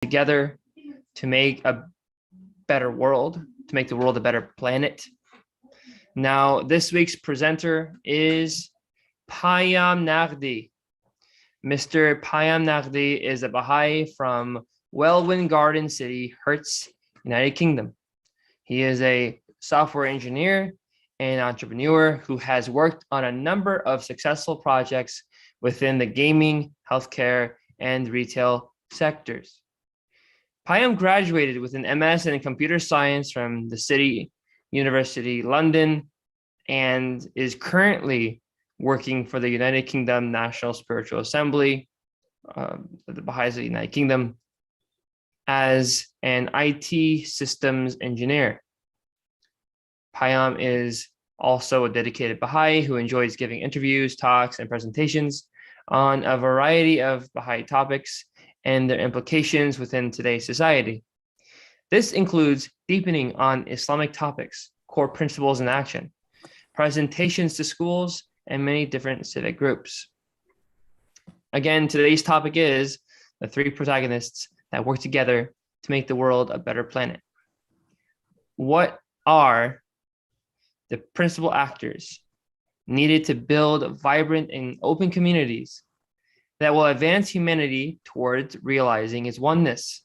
together to make a better world, to make the world a better planet. Now, this week's presenter is Payam Nagdi. Mr. Payam Nagdi is a Baha'i from Welwyn Garden City, Herts, United Kingdom. He is a software engineer and entrepreneur who has worked on a number of successful projects within the gaming, healthcare, and retail sectors. Payam graduated with an MS in computer science from the City University, London, and is currently working for the United Kingdom National Spiritual Assembly, the Baha'is of the United Kingdom, as an IT systems engineer. Payam is also a dedicated Baha'i who enjoys giving interviews, talks, and presentations on a variety of Baha'i topics and their implications within today's society. This includes deepening on Islamic topics, core principles in action, presentations to schools, and many different civic groups. Again, today's topic is the three protagonists that work together to make the world a better planet. What are the principal actors needed to build vibrant and open communities that will advance humanity towards realizing its oneness?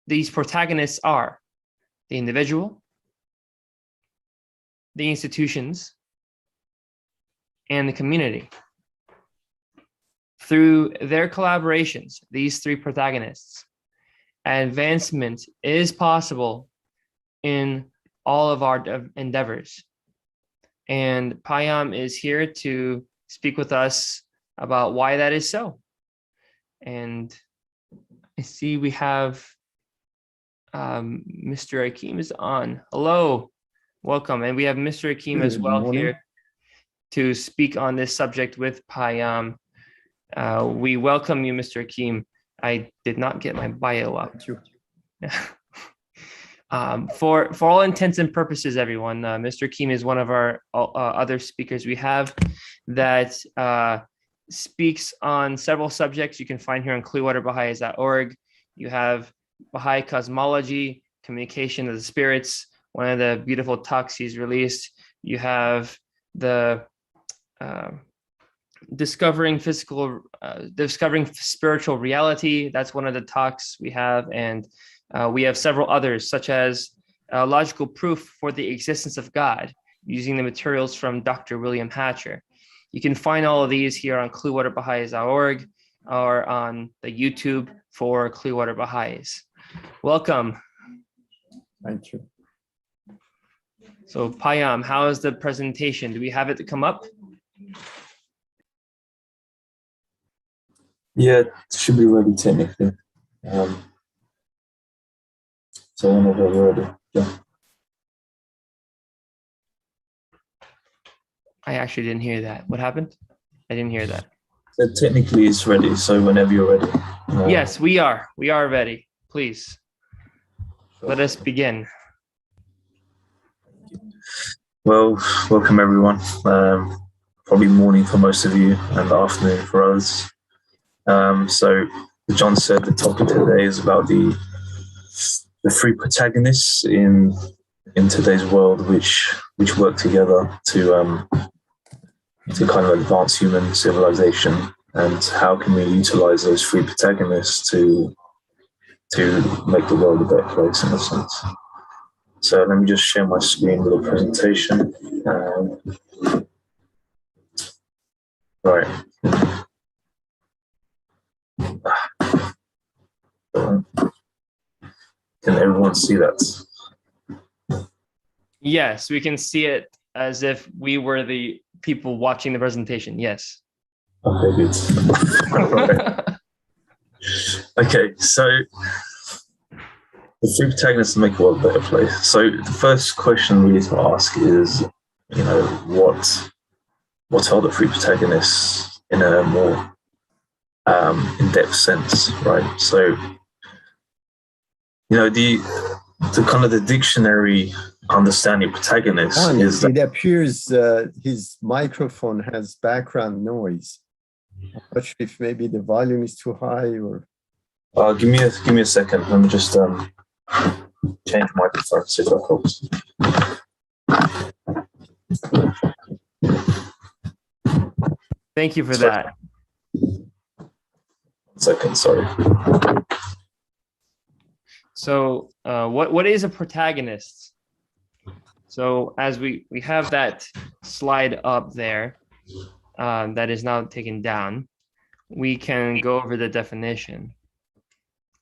These protagonists are the individual, the institutions, and the community. Through their collaborations, these three protagonists, advancement is possible in all of our endeavors. And Payam is here to speak with us about why that is so. And I see we have Mr. Akeem is on. Hello, welcome. And we have Mr. Akeem as well here to speak on this subject with Payam. We welcome you, Mr. Akeem. I did not get my bio up. Thank you. For all intents and purposes, everyone, Mr. Akeem is one of our other speakers we have that speaks on several subjects you can find here on clearwaterbaha'is.org. You have Baha'i cosmology, communication of the spirits, one of the beautiful talks he's released. You have the discovering spiritual reality. That's one of the talks we have. And we have several others, such as logical proof for the existence of God, using the materials from Dr. William Hatcher. You can find all of these here on clearwaterbaha'is.org or on the YouTube for Clearwater Baha'is. Welcome. Thank you. So Payam, how is the presentation? Do we have it to come up? Yeah, it should be ready technically. So whenever you're ready, yeah. I actually didn't hear that. What happened? I didn't hear that. So technically it's ready, so whenever you're ready. Yes, we are. We are ready. Please, let us begin. Well, welcome everyone. Probably morning for most of you and afternoon for us. So John said the topic today is about the three protagonists in today's world, which work together to kind of advance human civilization, and how can we utilize those three protagonists to make the world a better place in a sense. So let me just share my screen with a presentation. Right. Can everyone see that? Yes, we can see it as if we were the people watching the presentation. Yes. Okay, good. Right. Okay, so the three protagonists make the world a better place. So the first question we need to ask is, what are the three protagonists in a more in-depth sense, right? So, the kind of the dictionary understanding protagonist is that it appears his microphone has background noise. I'm not sure if maybe the volume is too high or. Give me a second. Let me just change microphone, see if that helps. Thank you for that. 1 second, sorry. So what is a protagonist? So as we have that slide up there that is now taken down, we can go over the definition.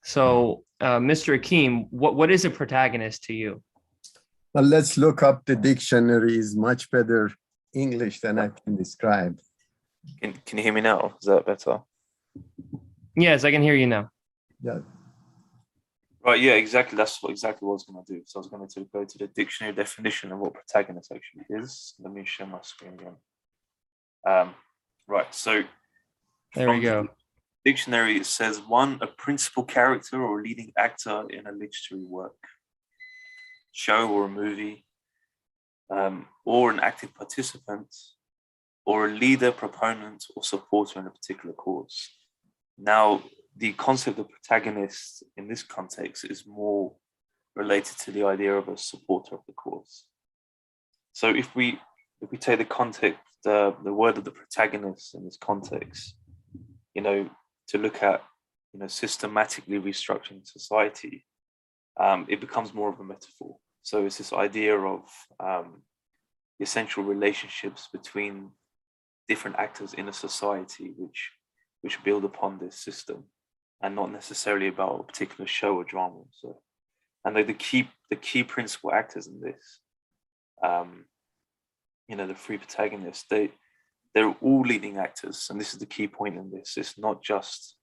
So Mr. Akeem, what is a protagonist to you? Well, let's look up the dictionary. Is much better English than I can describe. Can you hear me now? Is that better? Yes, I can hear you now. Yeah. Right, yeah, exactly. That's exactly what I was going to do. So I was going to go to the dictionary definition of what protagonist actually is. Let me share my screen again. Right, so there we go. The dictionary, it says one, a principal character or leading actor in a literary work, show or a movie, or an active participant, or a leader, proponent, or supporter in a particular cause. Now, the concept of protagonist in this context is more related to the idea of a supporter of the cause. So if we take the context, the word of the protagonist in this context, to look at, systematically restructuring society, it becomes more of a metaphor. So it's this idea of essential relationships between different actors in a society which build upon this system, and not necessarily about a particular show or drama. So, and the key principal actors in this, the three protagonists, they're all leading actors, and this is the key point in this. It's not just,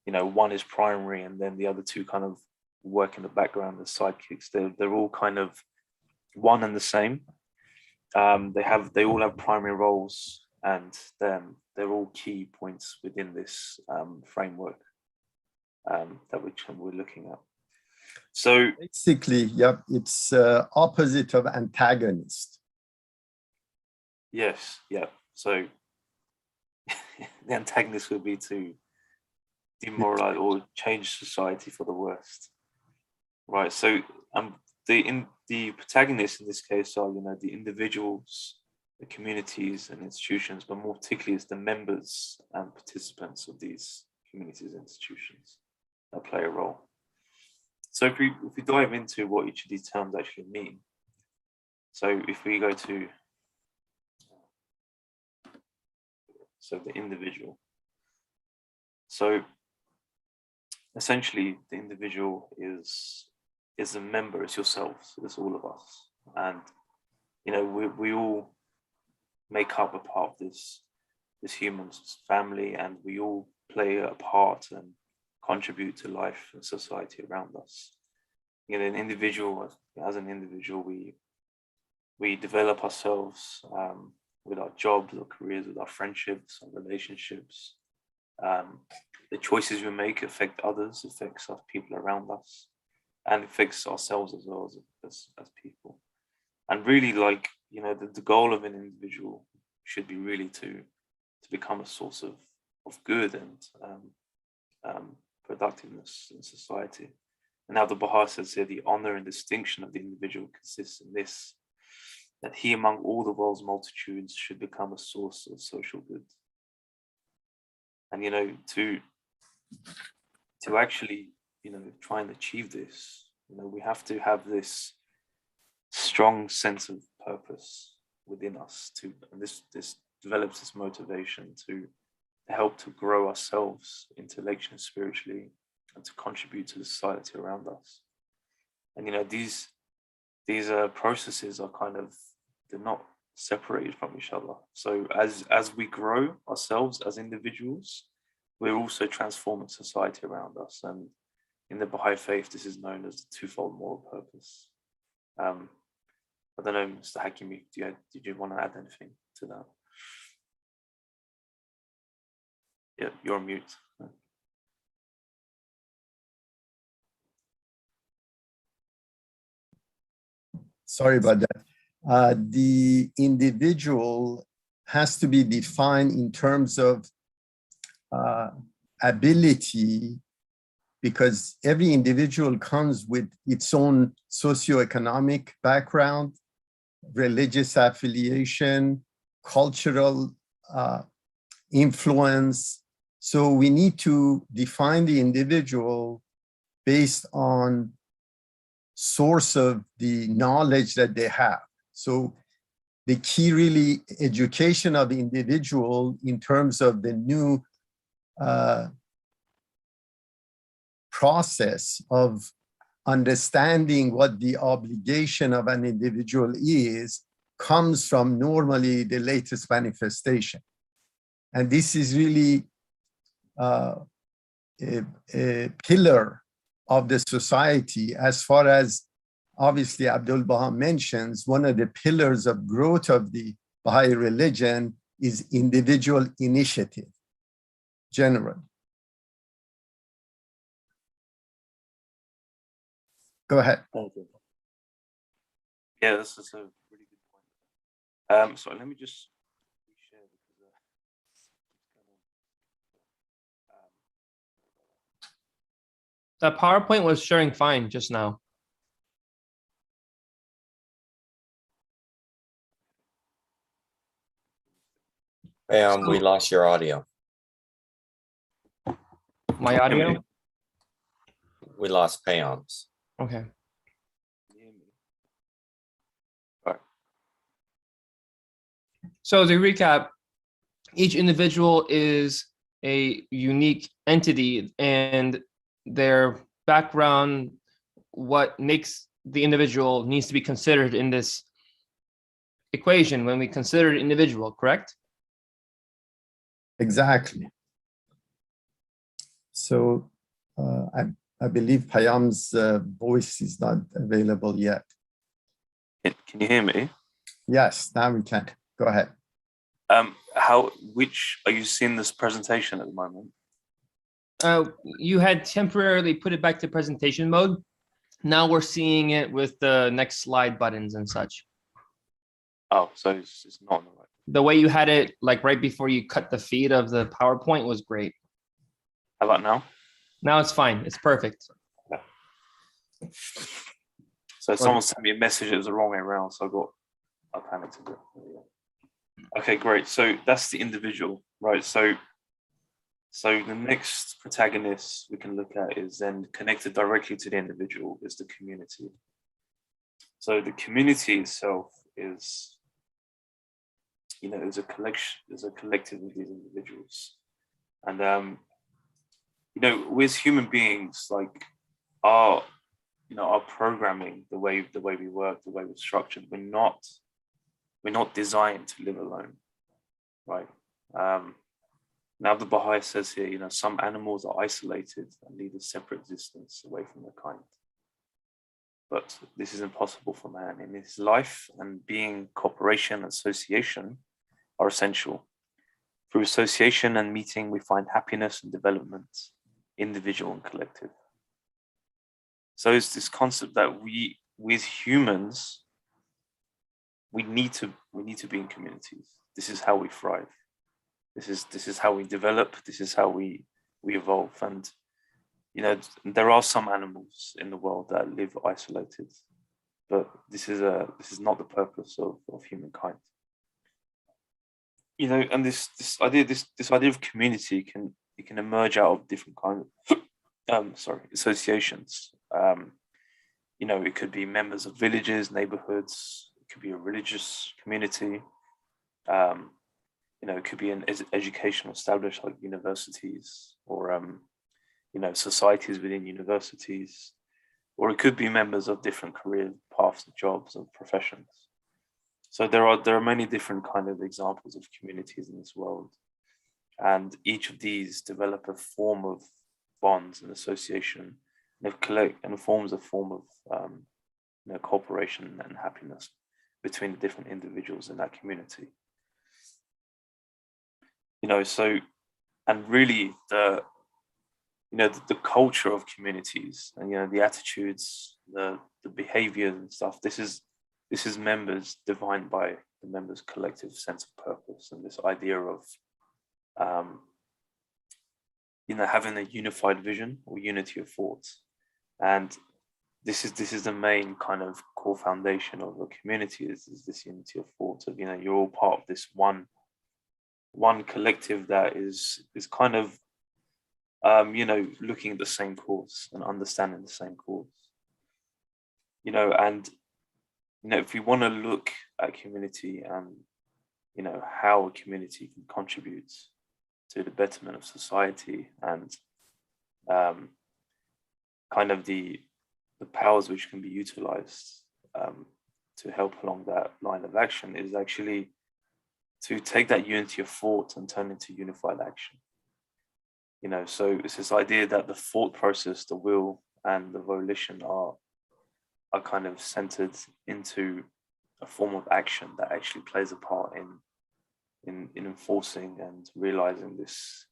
one is primary and then the other two kind of work in the background as sidekicks. They're all kind of one and the same. They all have primary roles, and then they're all key points within this framework that we're looking at. So basically, yep, it's opposite of antagonist. Yes, yeah. So the antagonist would be to demoralize or change society for the worst, right? So the protagonists in this case are, the individuals, the communities and institutions, but more particularly is the members and participants of these communities and institutions that play a role. So if we dive into what each of these terms actually mean, so if we go to the individual, so essentially the individual is a member, it's yourselves, it's all of us, and we all make up a part of this human family, and we all play a part and contribute to life and society around us. An individual, as an individual, we develop ourselves with our jobs or careers, with our friendships and relationships. The choices we make affect others, affects our people around us, and affects ourselves as well as people. And really, the goal of an individual should be really to become a source of good and productiveness in society. And now the Baha'i says here, the honor and distinction of the individual consists in this, that he among all the world's multitudes should become a source of social good. And to actually try and achieve this, we have to have this strong sense of purpose within us and this develops this motivation to help to grow ourselves intellectually and spiritually, and to contribute to the society around us. And these processes are they're not separated from each other. So as we grow ourselves as individuals, we're also transforming society around us. And in the Baha'i faith, this is known as the twofold moral purpose. I don't know, Mr. Hakimi, did you want to add anything to that? Yeah, you're on mute. Sorry about that. The individual has to be defined in terms of ability, because every individual comes with its own socioeconomic background, religious affiliation, cultural influence. So we need to define the individual based on source of the knowledge that they have. So the key really education of the individual in terms of the new process of understanding what the obligation of an individual is comes from normally the latest manifestation. And this is really a pillar of the society, as far as obviously Abdul Baha mentions, one of the pillars of growth of the Baha'i religion is individual initiative, generally. Go ahead. Thank you. Yeah, this is a really good point. So let me just share The PowerPoint was sharing fine just now. Payam, we lost your audio. My audio? We lost Payam's. Okay. So to recap, each individual is a unique entity, and their background, what makes the individual, needs to be considered in this equation when we consider an individual, correct? Exactly. So I believe Payam's voice is not available yet. Can you hear me? Yes, now we can. Go ahead. Which are you seeing this presentation at the moment? You had temporarily put it back to presentation mode. Now we're seeing it with the next slide buttons and such. Oh, so it's not on the right. The way you had it, like right before you cut the feed of the PowerPoint, was great. How about now? Now it's fine. It's perfect. Yeah. So someone sent me a message. It was the wrong way around, so I panicked a bit. Okay, great. So that's the individual, right? So the next protagonist we can look at is then connected directly to the individual is the community. So the community itself is, is a collective of these individuals, and we as human beings, like our programming, the way we work, the way we're structured, we're not designed to live alone, right? Now the Baha'i says here, some animals are isolated and lead a separate existence away from their kind. But this is impossible for man. In his life and being, cooperation and association are essential. Through association and meeting, we find happiness and development, individual and collective. So it's this concept that we as humans, we need to be in communities. This is how we thrive. This is how we develop. This is how we evolve. And there are some animals in the world that live isolated, but this is not the purpose of humankind. And this idea of community can emerge out of different kinds of associations. It could be members of villages, neighborhoods. It could be a religious community. It could be an educational established like universities or societies within universities, or it could be members of different career paths, jobs, and professions. So there are many different kind of examples of communities in this world, and each of these develop a form of bonds and association, and forms a form of cooperation and happiness between the different individuals in that community. And really the culture of communities and the attitudes, the behaviors and stuff. This is members defined by the members' collective sense of purpose and this idea of having a unified vision or unity of thoughts. And this is the main kind of core foundation of a community is this unity of thoughts of, you're all part of this one collective that is kind of, looking at the same cause and understanding the same cause. And if we want to look at community and, how a community can contribute to the betterment of society and kind of the powers which can be utilized to help along that line of action is actually to take that unity of thought and turn into unified action. So it's this idea that the thought process, the will and the volition are kind of centered into a form of action that actually plays a part in enforcing and realizing this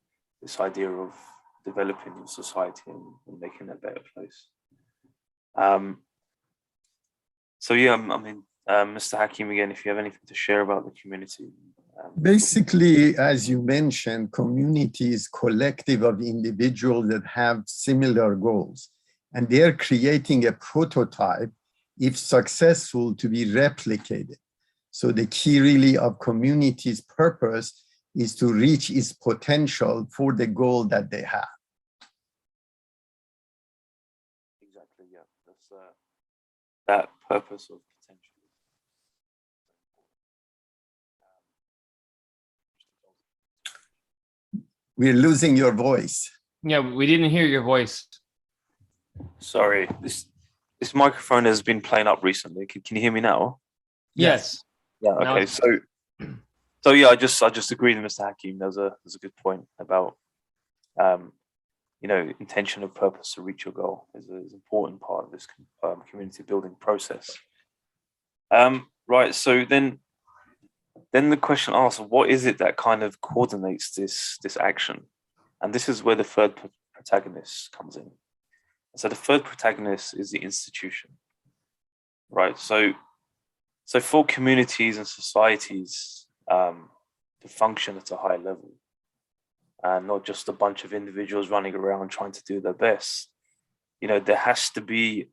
idea of developing your society and making it a better place. Mr. Hakim, again, if you have anything to share about the community. Basically, as you mentioned, community is collective of individuals that have similar goals, and they're creating a prototype, if successful, to be replicated. So the key really of community's purpose is to reach its potential for the goal that they have. Exactly, yeah. That's that purpose of potential. We're losing your voice. Yeah, we didn't hear your voice. Sorry, this microphone has been playing up recently. Can you hear me now? Yes. Yeah. Okay. So yeah, I just agreed with Mr. Hakim. There's a good point about intention of purpose to reach your goal is an important part of this community building process. Right. So then the question asks, what is it that kind of coordinates this action? And this is where the third protagonist comes in. So the third protagonist is the institution, right? So for communities and societies to function at a high level, and not just a bunch of individuals running around trying to do their best, there has to be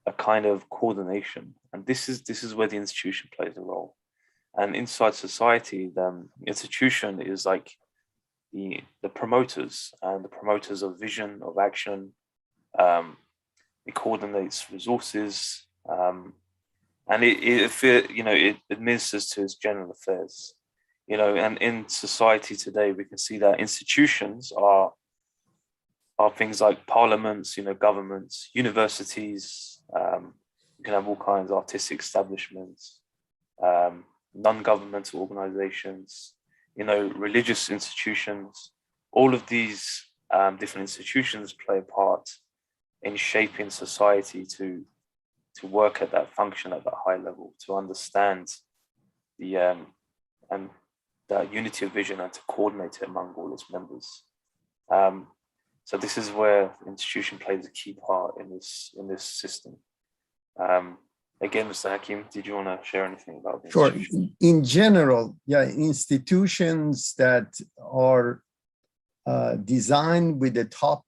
a kind of coordination, and this is where the institution plays a role. And inside society, the institution is like the promoters and the promoters of vision, of action. It coordinates resources, and it administers to its general affairs. And in society today, we can see that institutions are things like parliaments, governments, universities. You can have all kinds of artistic establishments, non-governmental organizations, religious institutions. All of these different institutions play a part in shaping society to work at that function at that high level, to understand the and that unity of vision and to coordinate it among all its members. So this is where the institution plays a key part in this system. Again, Mr. Hakim, did you want to share anything about this? Sure. In general, institutions that are designed with a top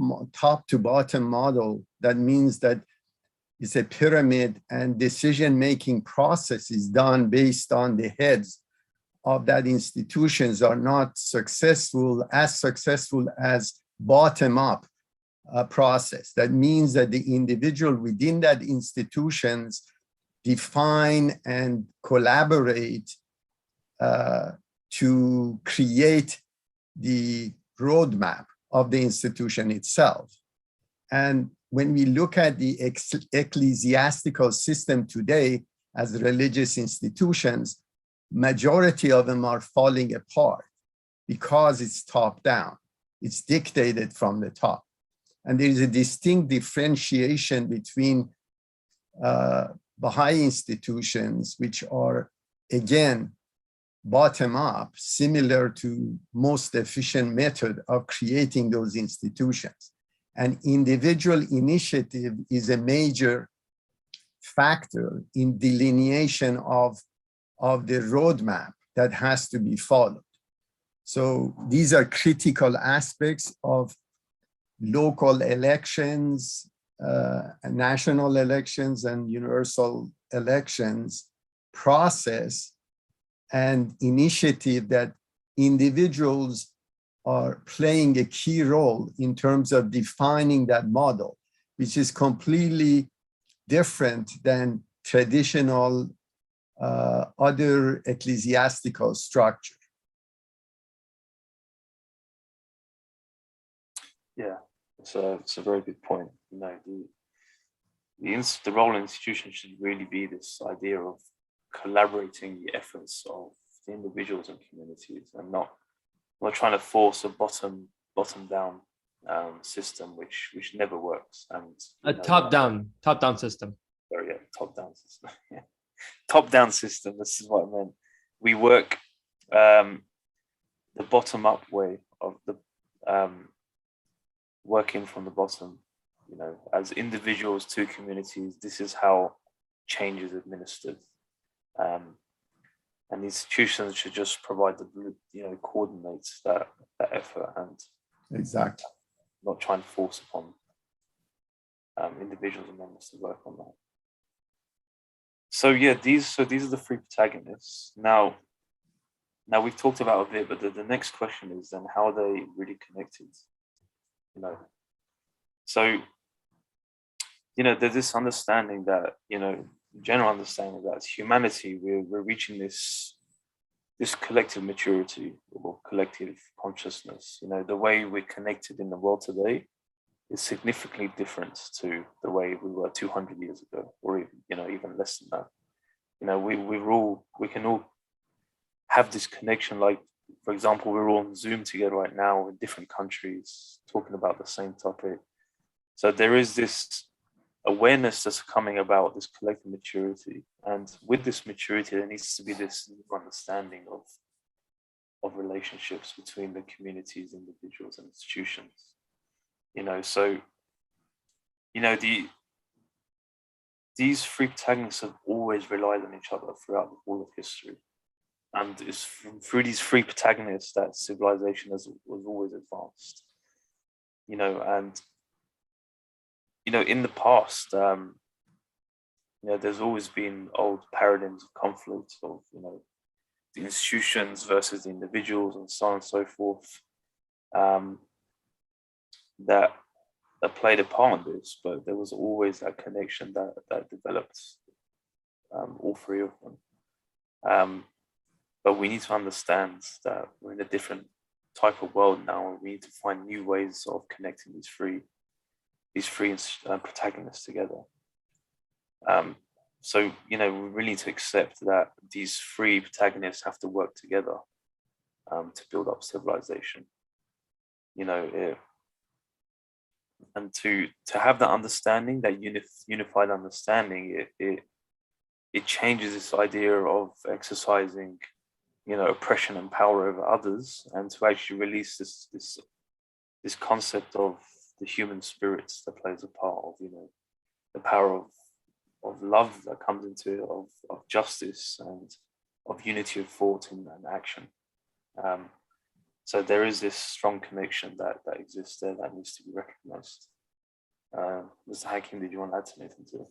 to bottom model, that means that it's a pyramid and decision-making process is done based on the heads of that institutions are not successful as bottom-up process. That means that the individual within that institutions define and collaborate to create the roadmap of the institution itself. And when we look at the ecclesiastical system today as religious institutions, majority of them are falling apart because it's top down. It's dictated from the top. And there is a distinct differentiation between Baha'i institutions, which are, again, bottom up, similar to most efficient method of creating those institutions. And individual initiative is a major factor in delineation of the roadmap that has to be followed. So these are critical aspects of local elections, national elections, and universal elections process and initiative that individuals are playing a key role in terms of defining that model, which is completely different than traditional other ecclesiastical structure. Yeah, it's a very good point. You know, the role of institutions should really be this idea of collaborating the efforts of the individuals and communities, and not trying to force a bottom down system which never works. And A top down system. Sorry, yeah, top down system. Yeah. Top down system. This is what I meant. We work the bottom up way of the working from the bottom. You know, as individuals to communities, this is how change is administered. And institutions should just provide the, you know, coordinates that effort, and Exactly. not try and force upon individuals and members to work on that. So yeah, these are the three protagonists. Now we've talked about a bit, but the next question is then, how are they really connected? You know, so you know, there's this understanding that, you know, general understanding that as humanity, we're reaching this collective maturity or collective consciousness. You know, the way we're connected in the world today is significantly different to the way we were 200 years ago, or even, you know, even less than that. You know, we can all have this connection. Like, for example, we're all on Zoom together right now in different countries talking about the same topic. So there is this awareness that's coming about, this collective maturity, and with this maturity there needs to be this understanding of relationships between the communities, individuals, and institutions. You know, so you know, these three protagonists have always relied on each other throughout all of history, and it's through these three protagonists that civilization was always advanced. You know, and you know, in the past, you know, there's always been old paradigms of conflict of, you know, the institutions versus the individuals and so on and so forth, that played a part in this, but there was always that connection that developed all three of them. But we need to understand that we're in a different type of world now, and we need to find new ways of connecting these three protagonists together. So, you know, we really need to accept that these three protagonists have to work together to build up civilization. You know, and to have that understanding, that unified understanding, it changes this idea of exercising, you know, oppression and power over others, and to actually release this concept of the human spirits that plays a part of, you know, the power of love that comes into it, of justice and of unity of thought and action. So there is this strong connection that exists there that needs to be recognized. Mr. Hakim, did you want to add anything to it?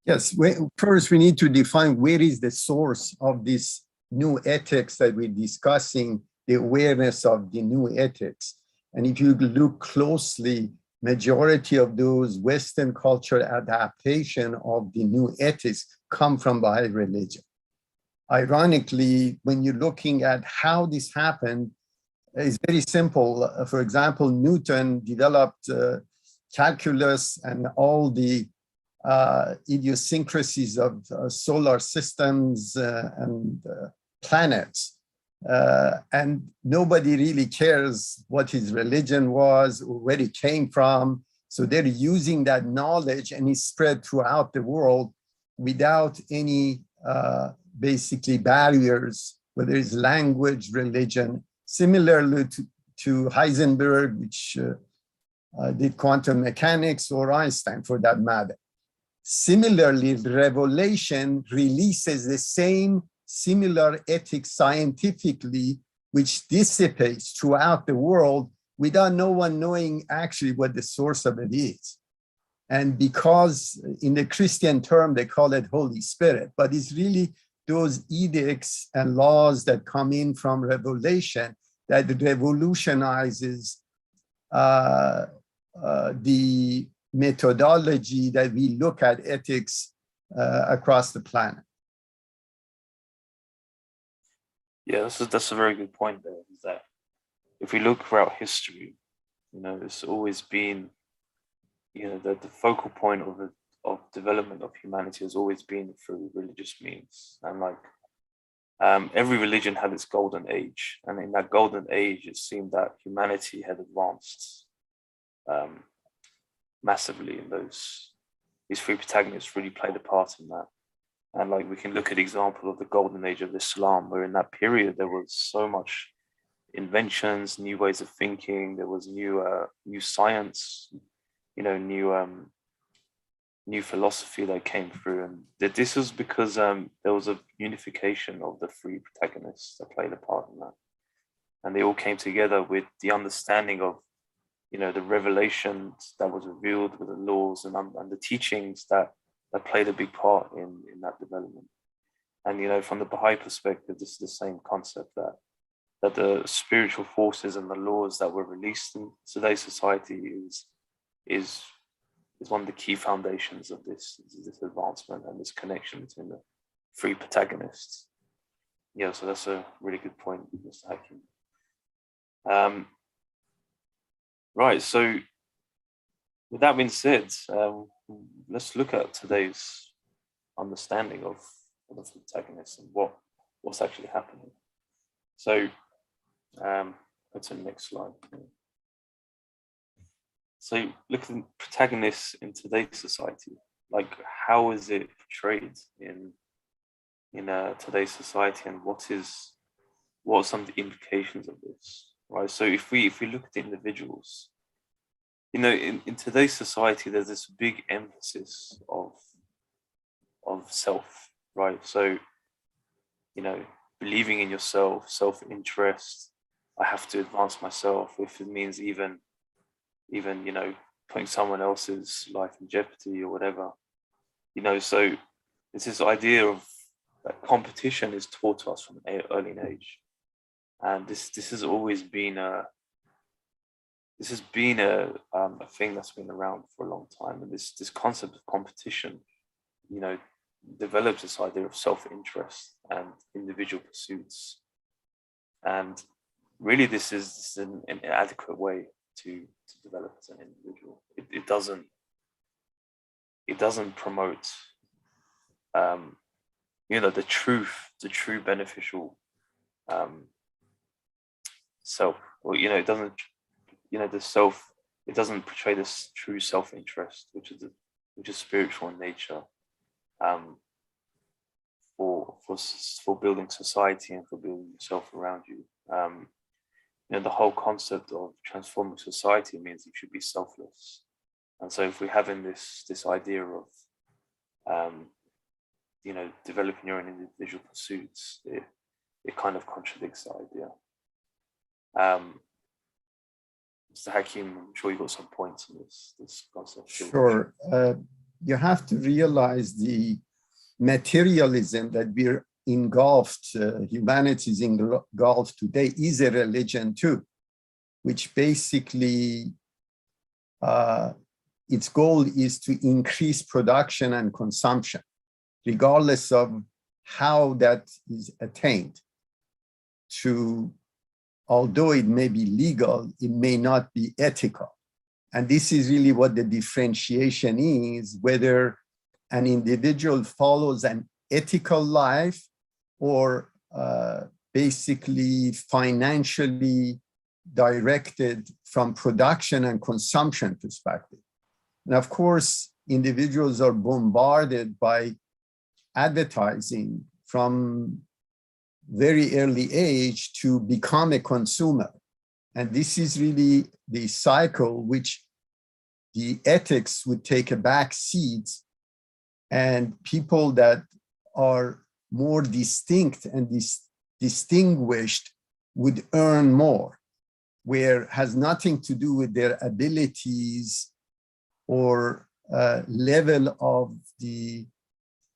Yes, first we need to define where is the source of this new ethics that we're discussing, the awareness of the new ethics. And if you look closely, majority of those Western cultural adaptation of the new ethics come from Baha'i religion. Ironically, when you're looking at how this happened, it's very simple. For example, Newton developed calculus and all the idiosyncrasies of solar systems and planets. And nobody really cares what his religion was or where it came from. So they're using that knowledge, and it's spread throughout the world without any basically barriers, whether it's language, religion, similarly to Heisenberg, which did quantum mechanics, or Einstein for that matter. Similarly, revelation releases the same similar ethics scientifically, which dissipates throughout the world without no one knowing actually what the source of it is. And because in the Christian term, they call it Holy Spirit, but it's really those edicts and laws that come in from revelation that revolutionizes the methodology that we look at ethics across the planet. Yeah, that's a very good point there, is that if we look throughout history, it's always been, the focal point of development of humanity has always been through religious means. And every religion had its golden age. And in that golden age, it seemed that humanity had advanced massively in these three protagonists really played a part in that. And we can look at the example of the golden age of Islam, where in that period there was so much inventions, new ways of thinking, there was new science, new philosophy that came through. And this was because there was a unification of the three protagonists that played a part in that. And they all came together with the understanding of, the revelations that was revealed with the laws and the teachings that played a big part in that development. And, from the Baha'i perspective, this is the same concept that the spiritual forces and the laws that were released in today's society is one of the key foundations of this advancement and this connection between the three protagonists. Yeah, so that's a really good point, Mr. Hakim. Right, so with that being said, let's look at today's understanding of the protagonists and what's actually happening. So, go to the next slide. So, look at the protagonists in today's society. How is it portrayed in today's society, and what are some of the implications of this? Right. So, if we look at the individuals, in today's society, there's this big emphasis of self, right? So, believing in yourself, self-interest. I have to advance myself, if it means even putting someone else's life in jeopardy or whatever. So it's this idea of that competition is taught to us from an early age, and this has always been a thing that's been around for a long time. And this concept of competition, develops this idea of self-interest and individual pursuits. And really, this is an inadequate way to develop as an individual. It doesn't promote the true beneficial self. Or it doesn't it doesn't portray this true self-interest, which is spiritual in nature, for building society and for building yourself around you. The whole concept of transforming society means you should be selfless. And so if we're having this idea of developing your own individual pursuits, it kind of contradicts the idea. Mr. Hakim, I'm sure you got some points on this concept. Sure. You have to realize the materialism that we're engulfed, humanity is engulfed today, is a religion too, which basically its goal is to increase production and consumption, regardless of how that is attained. Although it may be legal, it may not be ethical. And this is really what the differentiation is, whether an individual follows an ethical life or basically financially directed from production and consumption perspective. And of course, individuals are bombarded by advertising from very early age to become a consumer. And this is really the cycle which the ethics would take a back seat, and people that are more distinct and distinguished would earn more. where has nothing to do with their abilities or level of the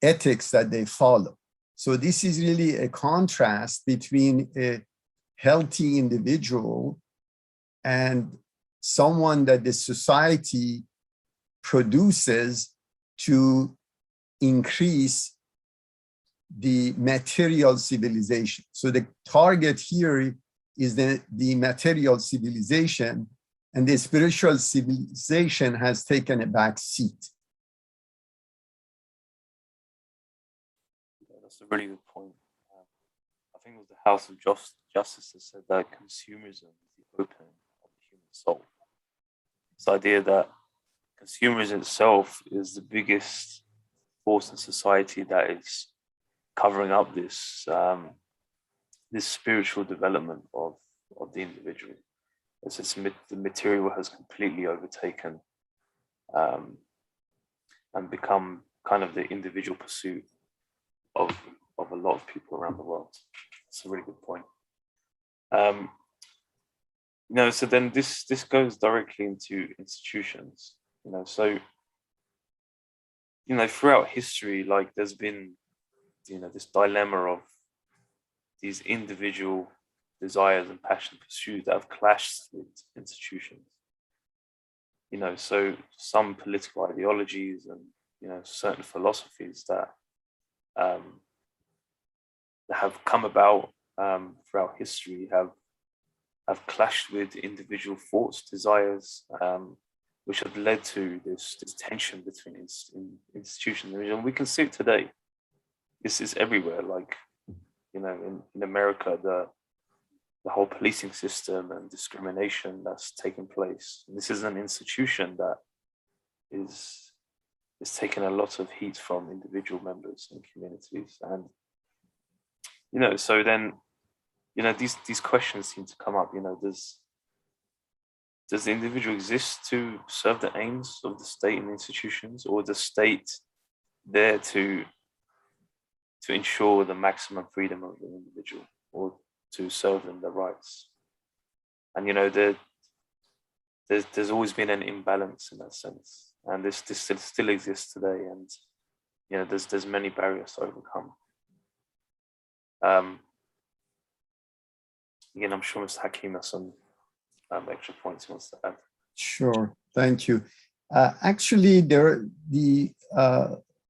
ethics that they follow. So this is really a contrast between a healthy individual and someone that the society produces to increase the material civilization. So the target here is the material civilization, and the spiritual civilization has taken a back seat. Yeah, that's a really good point. I think it was the House of Justice that said that consumerism is the opening of the human soul. This idea that consumerism itself is the biggest force in society that is covering up this this spiritual development of the individual. It's the material has completely overtaken and become kind of the individual pursuit of a lot of people around the world. It's a really good point. So then this goes directly into institutions. So throughout history, like there's been this dilemma of these individual desires and passion pursuits that have clashed with institutions. So some political ideologies and certain philosophies that have come about throughout history have clashed with individual thoughts, desires, which have led to this tension between institutions. And we can see it today. This is everywhere. Like, in America, the whole policing system and discrimination that's taking place. And this is an institution that is taking a lot of heat from individual members and communities. And, so then, these questions seem to come up. Does the individual exist to serve the aims of the state and institutions, or the state there to ensure the maximum freedom of the individual, or to serve them their rights? And there's always been an imbalance in that sense, and this still exists today. And there's many barriers to overcome. Again, I'm sure Mr. Hakim has some extra points he wants to add. Sure, thank you. Actually, the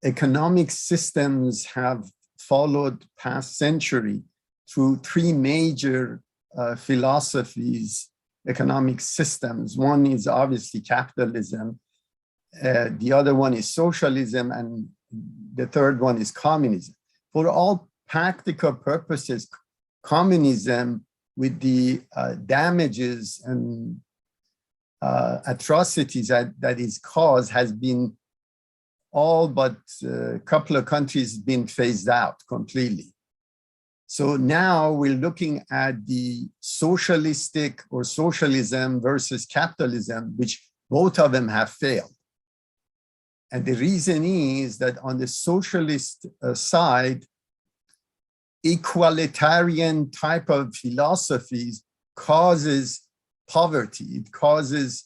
economic systems have followed past century through three major philosophies, economic systems. One is obviously capitalism, the other one is socialism, and the third one is communism. For all practical purposes, communism, with the damages and atrocities that is caused, has been all but a couple of countries been phased out completely. So now we're looking at the socialistic or socialism versus capitalism, which both of them have failed. And the reason is that on the socialist side, equalitarian type of philosophies causes poverty. It causes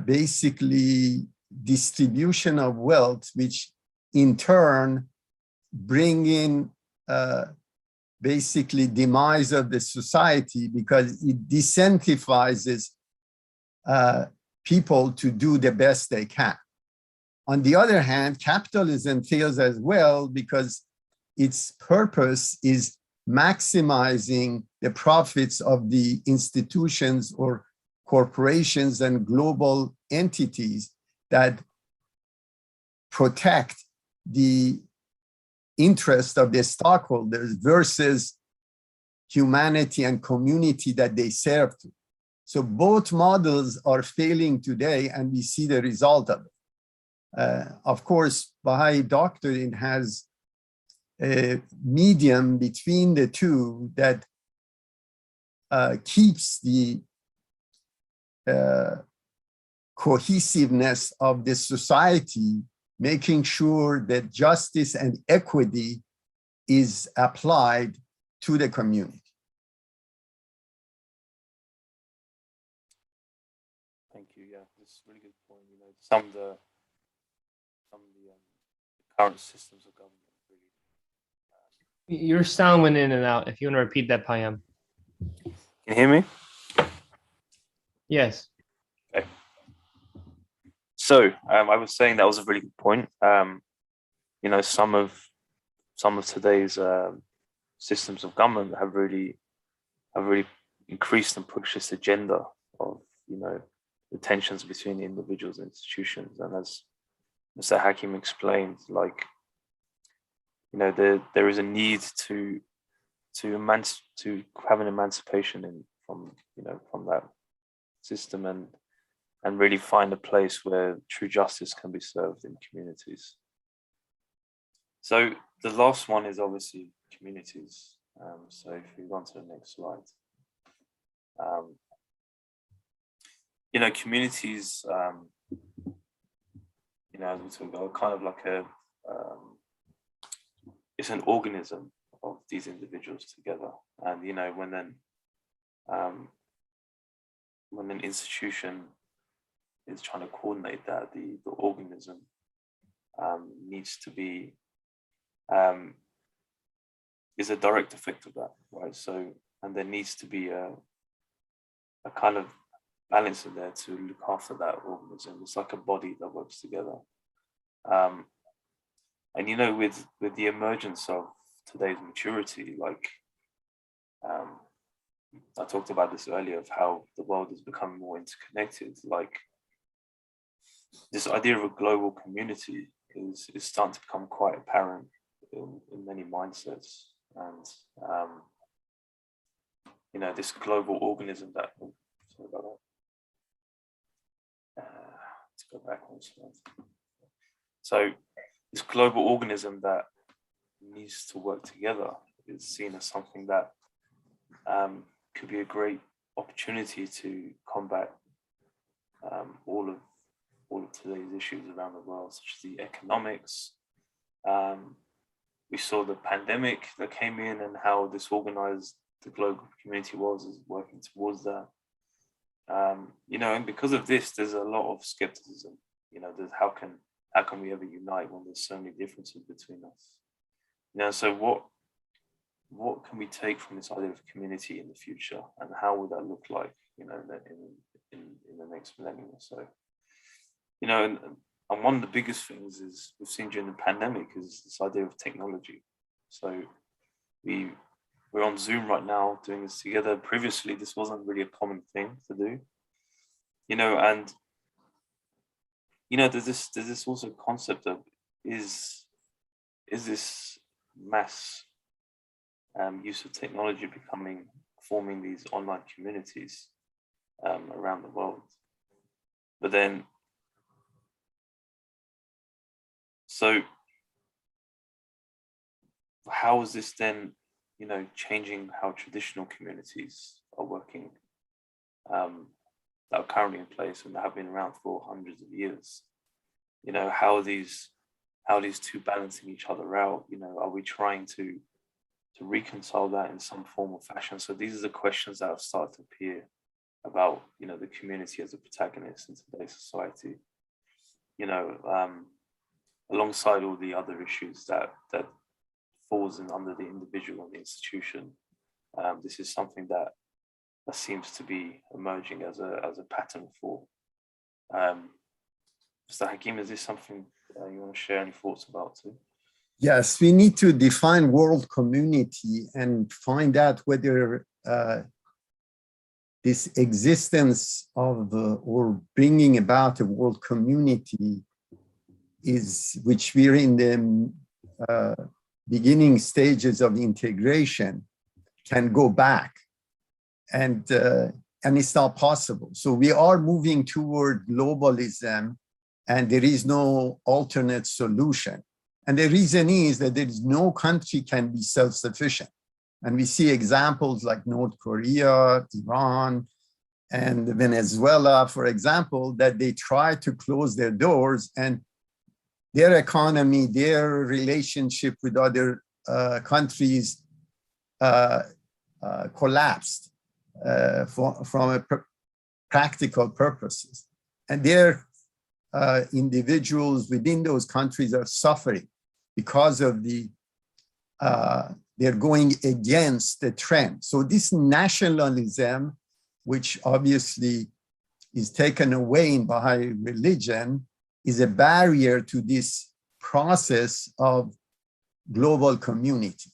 basically distribution of wealth, which in turn bring in basically demise of the society, because it disincentivizes people to do the best they can. On the other hand, capitalism fails as well, because its purpose is maximizing the profits of the institutions or corporations and global entities that protect the interest of the stockholders versus humanity and community that they serve to. So both models are failing today, and we see the result of it. Of course, Baha'i doctrine has a medium between the two that keeps the cohesiveness of the society, making sure that justice and equity is applied to the community. some of the current systems of government really. Your sound went in and out. If you want to repeat that, Payam. Can you hear me? Yes. Okay. So I was saying that was a really good point. Some of today's systems of government have really increased and pushed this agenda of the tensions between the individuals and institutions. And as Mr. Hakim explained, there is a need to have an emancipation from that system and really find a place where true justice can be served in communities. So the last one is obviously communities. So if we go on to the next slide. Communities, as we talk about, kind of like it's an organism of these individuals together. And, when an institution is trying to coordinate that, the organism needs to be, is a direct effect of that, right? So, and there needs to be a kind of balance in there to look after that organism. It's like a body that works together. And with the emergence of today's maturity, I talked about this earlier, of how the world is becoming more interconnected. This idea of a global community is starting to become quite apparent in many mindsets. And this global organism that, sorry about that. Let's go back one slide. So this global organism that needs to work together is seen as something that could be a great opportunity to combat all of today's issues around the world, such as the economics. We saw the pandemic that came in and how disorganized the global community is working towards that. And because of this, there's a lot of skepticism. There's how can we ever unite when there's so many differences between us? So what can we take from this idea of community in the future, and how would that look like, in the next millennium or so? And one of the biggest things is we've seen during the pandemic is this idea of technology. So we're on Zoom right now doing this together. Previously, this wasn't really a common thing to do. And there's this also concept of is this mass use of technology forming these online communities around the world. But then, so how is this then, changing how traditional communities are working that are currently in place and that have been around for hundreds of years? How are these two balancing each other out? Are we trying to reconcile that in some form or fashion? So these are the questions that have started to appear about, the community as a protagonist in today's society, alongside all the other issues that falls in under the individual and the institution. This is something that seems to be emerging as a pattern for. Mr. Hakim, is this something you want to share any thoughts about too? Yes, we need to define world community and find out whether this existence of or bringing about a world community which we're in the beginning stages of integration, can go back, and it's not possible. So we are moving toward globalism, and there is no alternate solution. And the reason is that there is no country can be self-sufficient. And we see examples like North Korea, Iran, and Venezuela, for example, that they try to close their doors, and their economy, their relationship with other countries collapsed from practical purposes. And their individuals within those countries are suffering because of they're going against the trend. So this nationalism, which obviously is taken away in Baha'i religion, is a barrier to this process of global community.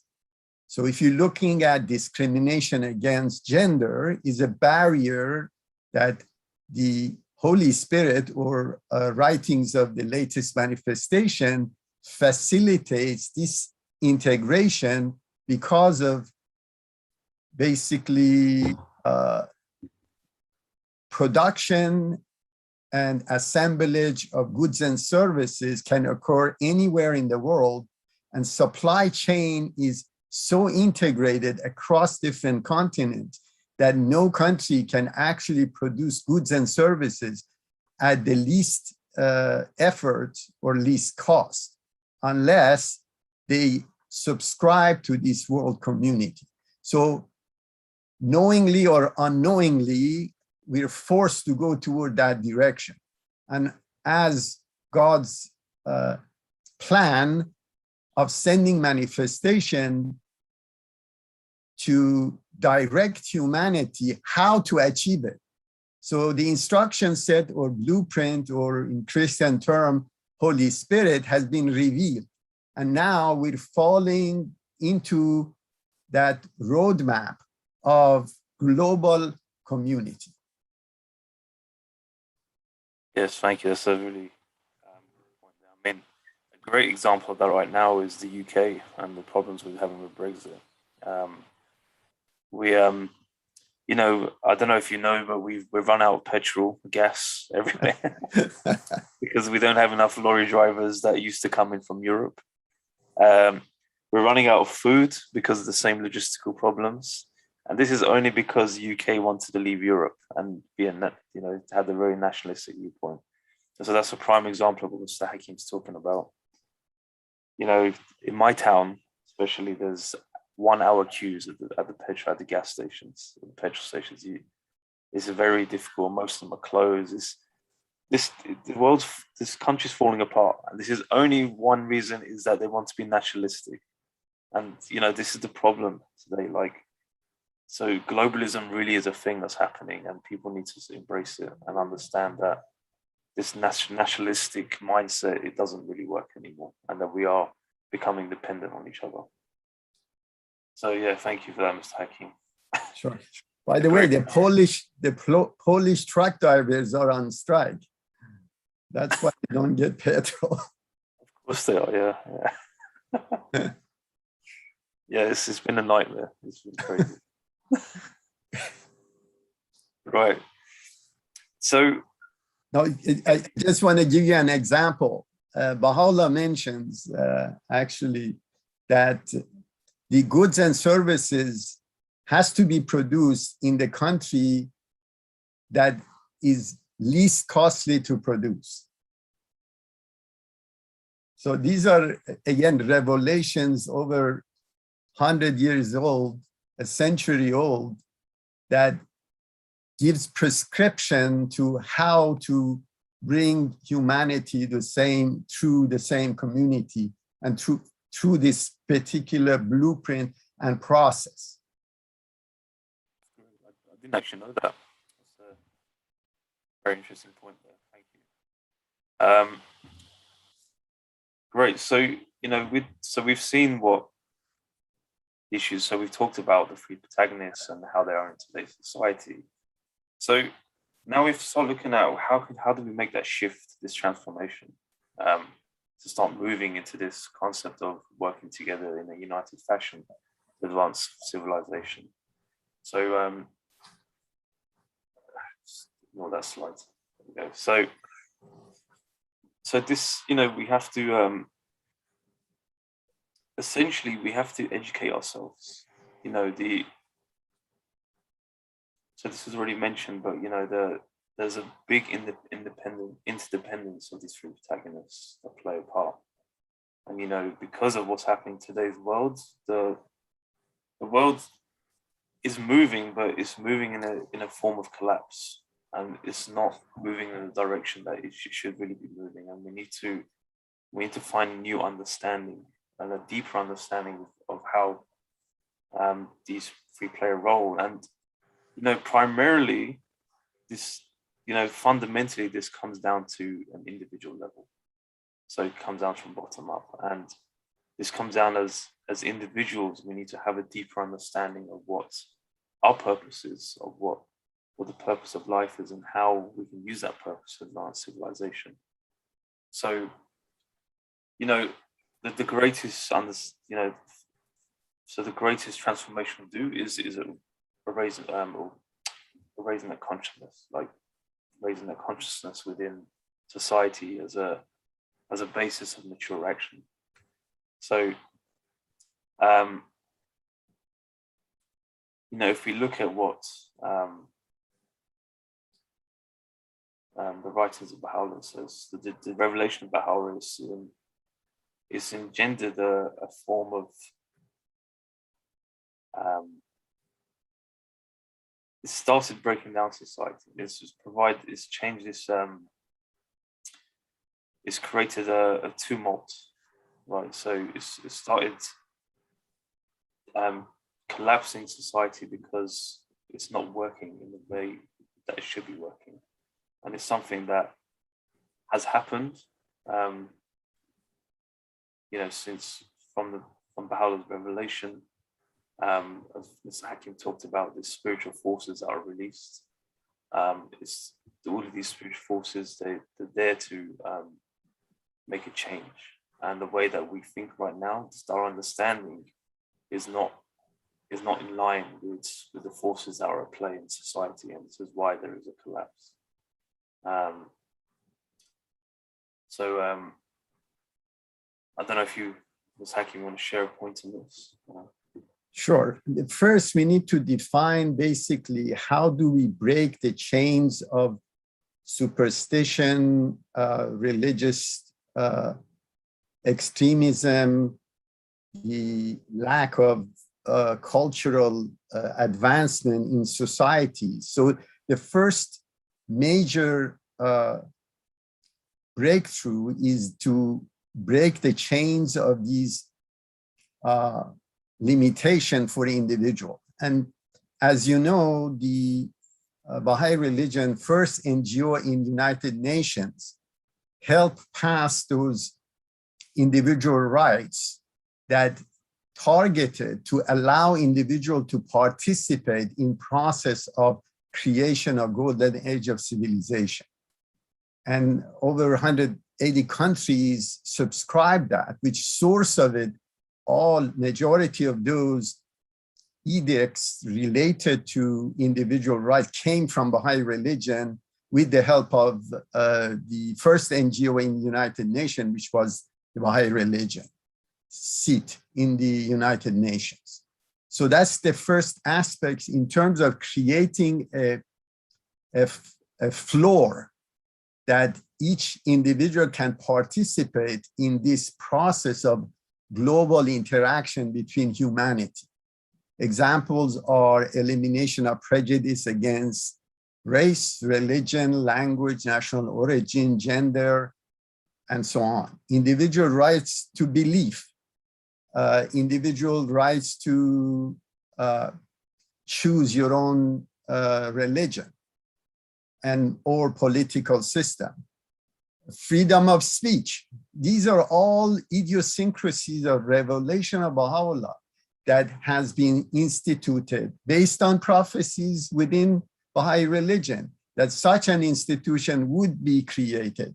So if you're looking at discrimination against gender, is a barrier that the Holy Spirit or writings of the latest manifestation facilitates this integration because of basically production and assemblage of goods and services can occur anywhere in the world, and supply chain is so integrated across different continents that no country can actually produce goods and services at the least effort or least cost unless they subscribe to this world community. So knowingly or unknowingly, we're forced to go toward that direction. And as God's plan of sending manifestation to direct humanity, how to achieve it. So the instruction set or blueprint, or in Christian term, Holy Spirit, has been revealed. And now we're falling into that roadmap of global community. Yes, thank you. That's a really good point there. I mean, a great example of that right now is the UK and the problems we're having with Brexit. You know, I don't know if you know, but we've run out of petrol, gas everywhere because we don't have enough lorry drivers that used to come in from Europe. We're running out of food because of the same logistical problems. And this is only because the UK wanted to leave Europe and be had a very nationalistic viewpoint. And so that's a prime example of what Mr. Hakim's talking about. You know, in my town, especially, there's 1 hour queues at the gas stations, the petrol stations. It's very difficult. Most of them are closed. This country's falling apart, and this is only one reason, is that they want to be nationalistic. And you know, this is the problem today. So globalism really is a thing that's happening, and people need to embrace it and understand that this nationalistic mindset, it doesn't really work anymore, and that we are becoming dependent on each other. So yeah, thank you for that, Mr. Hakim. Sure. By the way, the Polish truck drivers are on strike. That's why they don't get petrol. Of course they are, yeah. Yeah, it's been a nightmare. It's been crazy. Right. So no, I just want to give you an example. Baha'u'llah mentions actually that the goods and services has to be produced in the country that is least costly to produce. So these are, again, revelations over 100 years old, a century old, that gives prescription to how to bring humanity through the same community and through this particular blueprint and process. I didn't actually know that. That's a very interesting point there. Thank you. Great. So you know, we've seen what issues. So we've talked about the three protagonists and how they are in today's society. So now we've started looking at how do we make that shift, this transformation, to start moving into this concept of working together in a united fashion to advance civilization. So ignore that slide. There we go. So this, you know, we have to essentially we have to educate ourselves. You know, so this was already mentioned, but you know, there's a big interdependence of these three protagonists that play a part. And you know, because of what's happening in today's world, the world is moving, but it's moving in a form of collapse. and it's not moving in the direction that it should really be moving. And we need to find a new understanding and a deeper understanding of how these three play a role. And primarily this, fundamentally this comes down to an individual level. So it comes down from bottom up, and this comes down as individuals. We need to have a deeper understanding of what our purpose is, of what the purpose of life is, and how we can use that purpose to advance civilization. So, the greatest so the greatest transformation we'll do is raising that consciousness, like raising that consciousness within society as a basis of mature action. So, if we look at what the writings of Baha'u'llah says, the revelation of Baha'u'llah is engendered a form of it started breaking down society. It's changed this. It's created a tumult, right? So it started collapsing society because it's not working in the way that it should be working, and it's something that has happened, since from Baha'u'llah's revelation. As Mr. Hakim talked about, the spiritual forces that are released. It's all of these spiritual forces. They're there to make a change, and the way that we think right now, just our understanding, is not in line with the forces that are at play in society, and this is why there is a collapse. I don't know if you, Ms. Hakim, want to share a point on this. Sure. First, we need to define basically how do we break the chains of superstition, religious extremism, the lack of cultural advancement in society. So the first major breakthrough is to break the chains of these limitation for the individual. And as you know, the Baha'i religion, first NGO in United Nations, helped pass those individual rights that targeted to allow individual to participate in process of creation of golden age of civilization. And over 180 countries subscribed that, which source of it, majority of those edicts related to individual rights came from Baha'i religion with the help of the first NGO in the United Nations, which was the Baha'i religion, seat in the United Nations. So that's the first aspect in terms of creating a floor that each individual can participate in this process of global interaction between humanity. Examples are elimination of prejudice against race, religion, language, national origin, gender, and so on. Individual rights to belief, individual rights to choose your own religion and or political system. Freedom of speech. These are all idiosyncrasies of revelation of Baha'u'llah that has been instituted based on prophecies within Baha'i religion, that such an institution would be created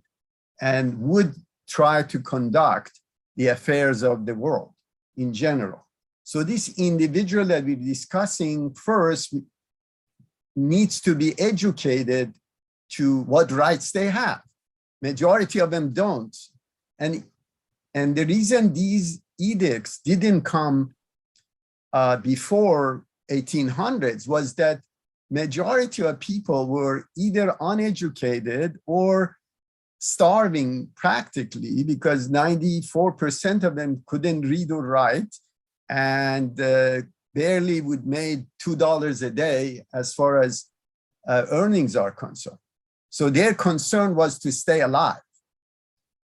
and would try to conduct the affairs of the world in general. So this individual that we're discussing first needs to be educated to what rights they have. Majority of them don't. And the reason these edicts didn't come before 1800s was that majority of people were either uneducated or starving practically, because 94% of them couldn't read or write and barely would make $2 a day as far as earnings are concerned. So their concern was to stay alive.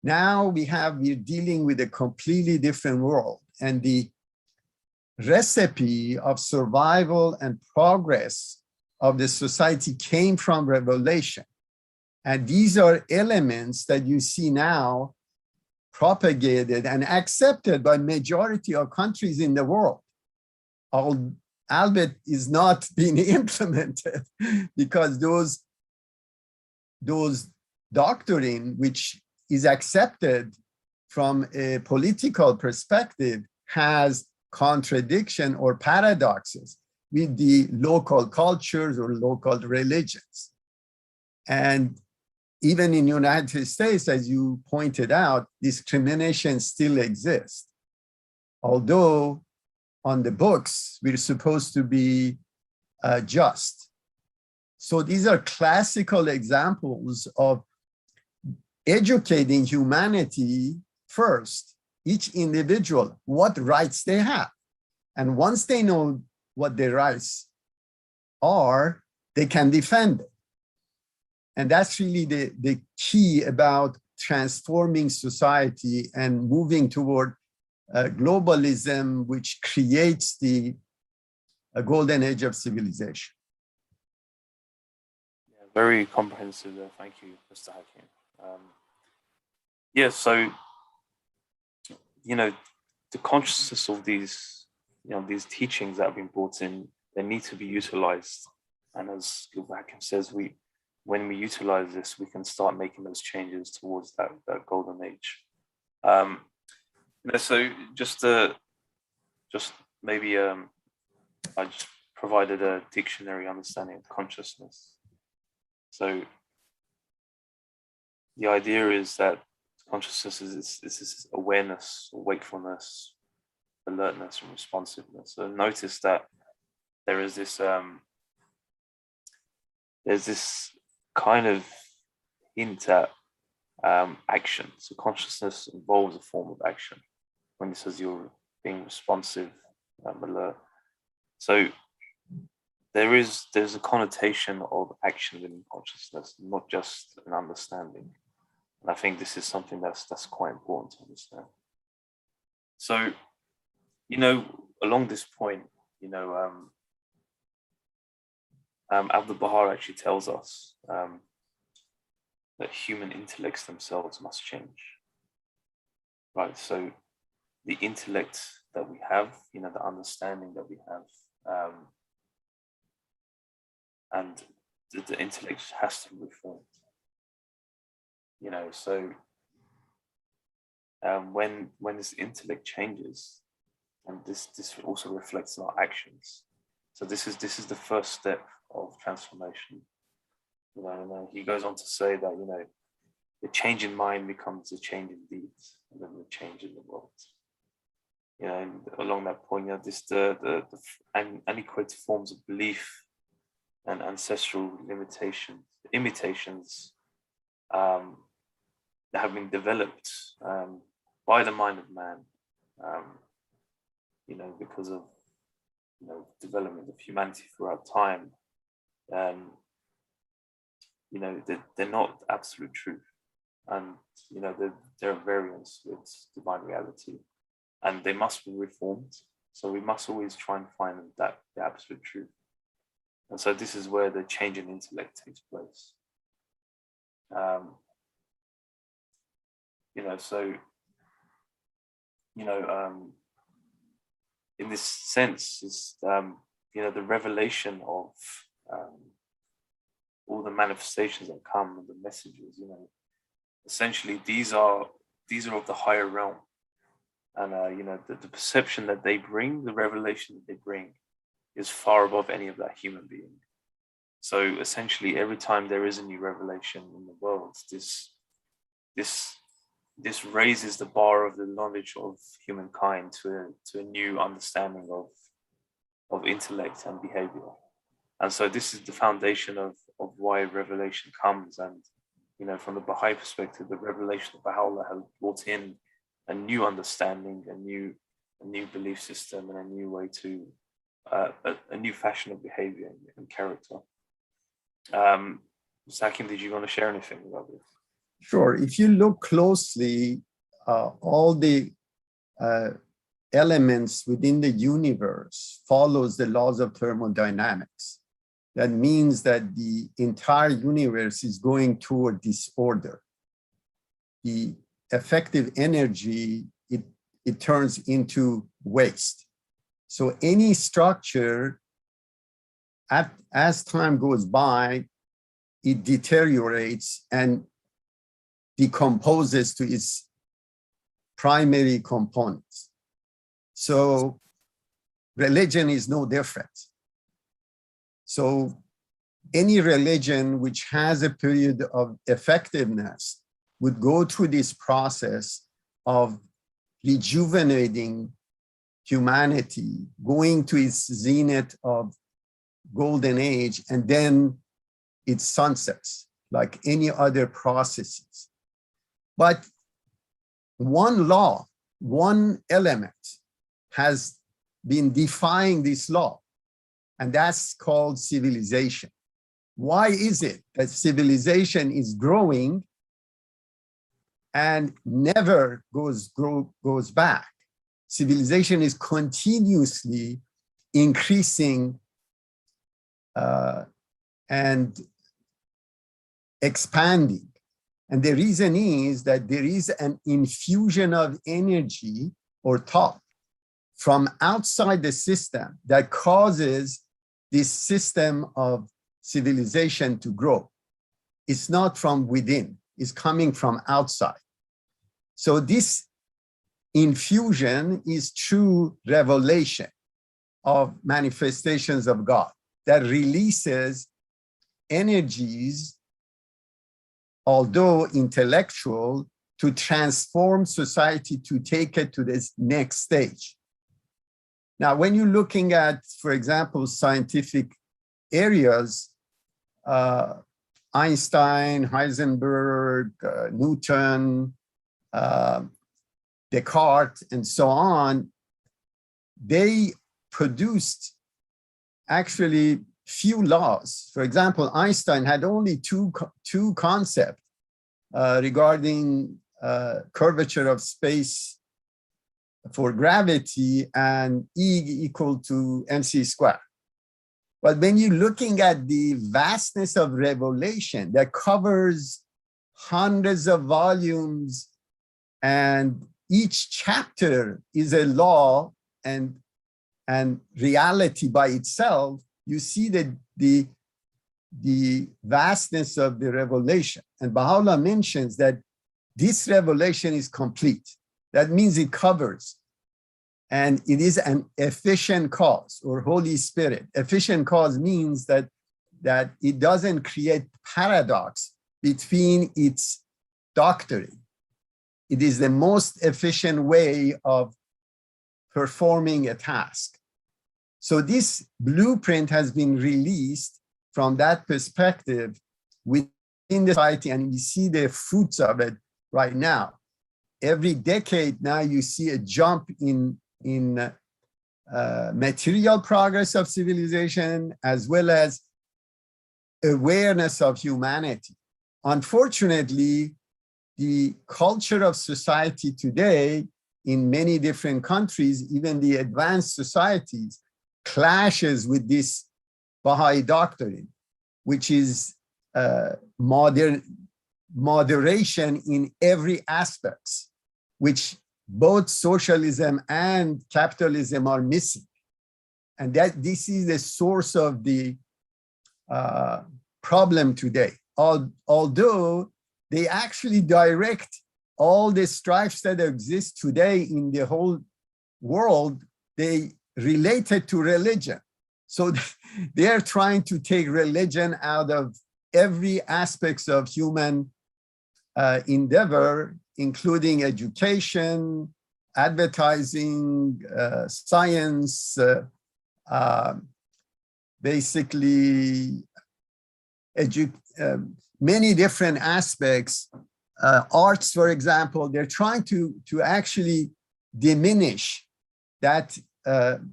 Now we're dealing with a completely different world, and the recipe of survival and progress of the society came from revelation. And these are elements that you see now propagated and accepted by majority of countries in the world. Albeit is not being implemented because those doctrine, which is accepted from a political perspective, has contradiction or paradoxes with the local cultures or local religions. And even in the United States, as you pointed out, discrimination still exists. Although on the books, we're supposed to be just. So these are classical examples of educating humanity first, each individual, what rights they have. And once they know what their rights are, they can defend it. And that's really the key about transforming society and moving toward globalism, which creates the golden age of civilization. Yeah, very comprehensive there. Thank you, Mr. Hakim. Yeah, so, the consciousness of these, these teachings that have been brought in, they need to be utilized. And as Gilbert Hakim says, when we utilize this, we can start making those changes towards that golden age. So just maybe I just provided a dictionary understanding of consciousness. So the idea is that consciousness is this awareness, or wakefulness, alertness, and responsiveness. So notice that there is this there's this kind of hint at action. So consciousness involves a form of action when it says you're being responsive, alert. So there's a connotation of action within consciousness, not just an understanding. And I think this is something that's quite important to understand. So, along this point, Abdu'l-Baha actually tells us that human intellects themselves must change. Right, so the intellect that we have, the understanding that we have, and the intellect has to be reformed. So when this intellect changes, and this also reflects in our actions. So this is the first step of transformation. And he goes on to say that the change in mind becomes a change in deeds, and then the change in the world. And along that point, the antiquated forms of belief and ancestral imitations that have been developed by the mind of man, because of development of humanity throughout time. They're not absolute truth, and there are variants with divine reality, and they must be reformed. So we must always try and find the absolute truth. And so this is where the change in intellect takes place. In this sense, is the revelation of all the manifestations that come and the messages. Essentially these are of the higher realm, and the perception that they bring, the revelation that they bring, is far above any of that human being. So essentially, every time there is a new revelation in the world, this raises the bar of the knowledge of humankind to a new understanding of intellect and behavior. And so this is the foundation of why revelation comes. And from the Baha'i perspective, the revelation of Baha'u'llah has brought in a new understanding, a new belief system, and a new way to a new fashion of behavior and character. Sakim, did you want to share anything about this? Sure. If you look closely, all the elements within the universe follows the laws of thermodynamics. That means that the entire universe is going toward disorder. The effective energy, it turns into waste. So any structure, as time goes by, it deteriorates and decomposes to its primary components. So religion is no different. So any religion which has a period of effectiveness would go through this process of rejuvenating humanity, going to its zenith of golden age, and then it sunsets like any other processes. But one law, one element has been defying this law, and that's called civilization. Why is it that civilization is growing and never goes back? Civilization is continuously increasing and expanding. And the reason is that there is an infusion of energy or thought from outside the system that causes this system of civilization to grow. It's not from within, it's coming from outside. So this infusion is true revelation of manifestations of God that releases energies, although intellectual, to transform society, to take it to this next stage. Now, when you're looking at, for example, scientific areas, Einstein, Heisenberg, Newton, Descartes, and so on, they produced actually few laws. For example, Einstein had only two concepts regarding curvature of space for gravity and E equal to mc squared. But when you're looking at the vastness of revelation that covers hundreds of volumes, and each chapter is a law and reality by itself, you see that the vastness of the revelation. And Baha'u'llah mentions that this revelation is complete. That means it covers. And it is an efficient cause, or Holy Spirit. Efficient cause means that it doesn't create paradox between its doctrine. It is the most efficient way of performing a task. So this blueprint has been released from that perspective within the society, and we see the fruits of it right now. Every decade now you see a jump in material progress of civilization, as well as awareness of humanity. Unfortunately, the culture of society today in many different countries, even the advanced societies, clashes with this Baha'i doctrine, which is moderation in every aspect, which both socialism and capitalism are missing. And that this is the source of the problem today. Although they actually direct all the strifes that exist today in the whole world, they related to religion. So they're trying to take religion out of every aspect of human endeavor, including education, advertising, science, basically many different aspects. Arts, for example, they're trying to actually diminish that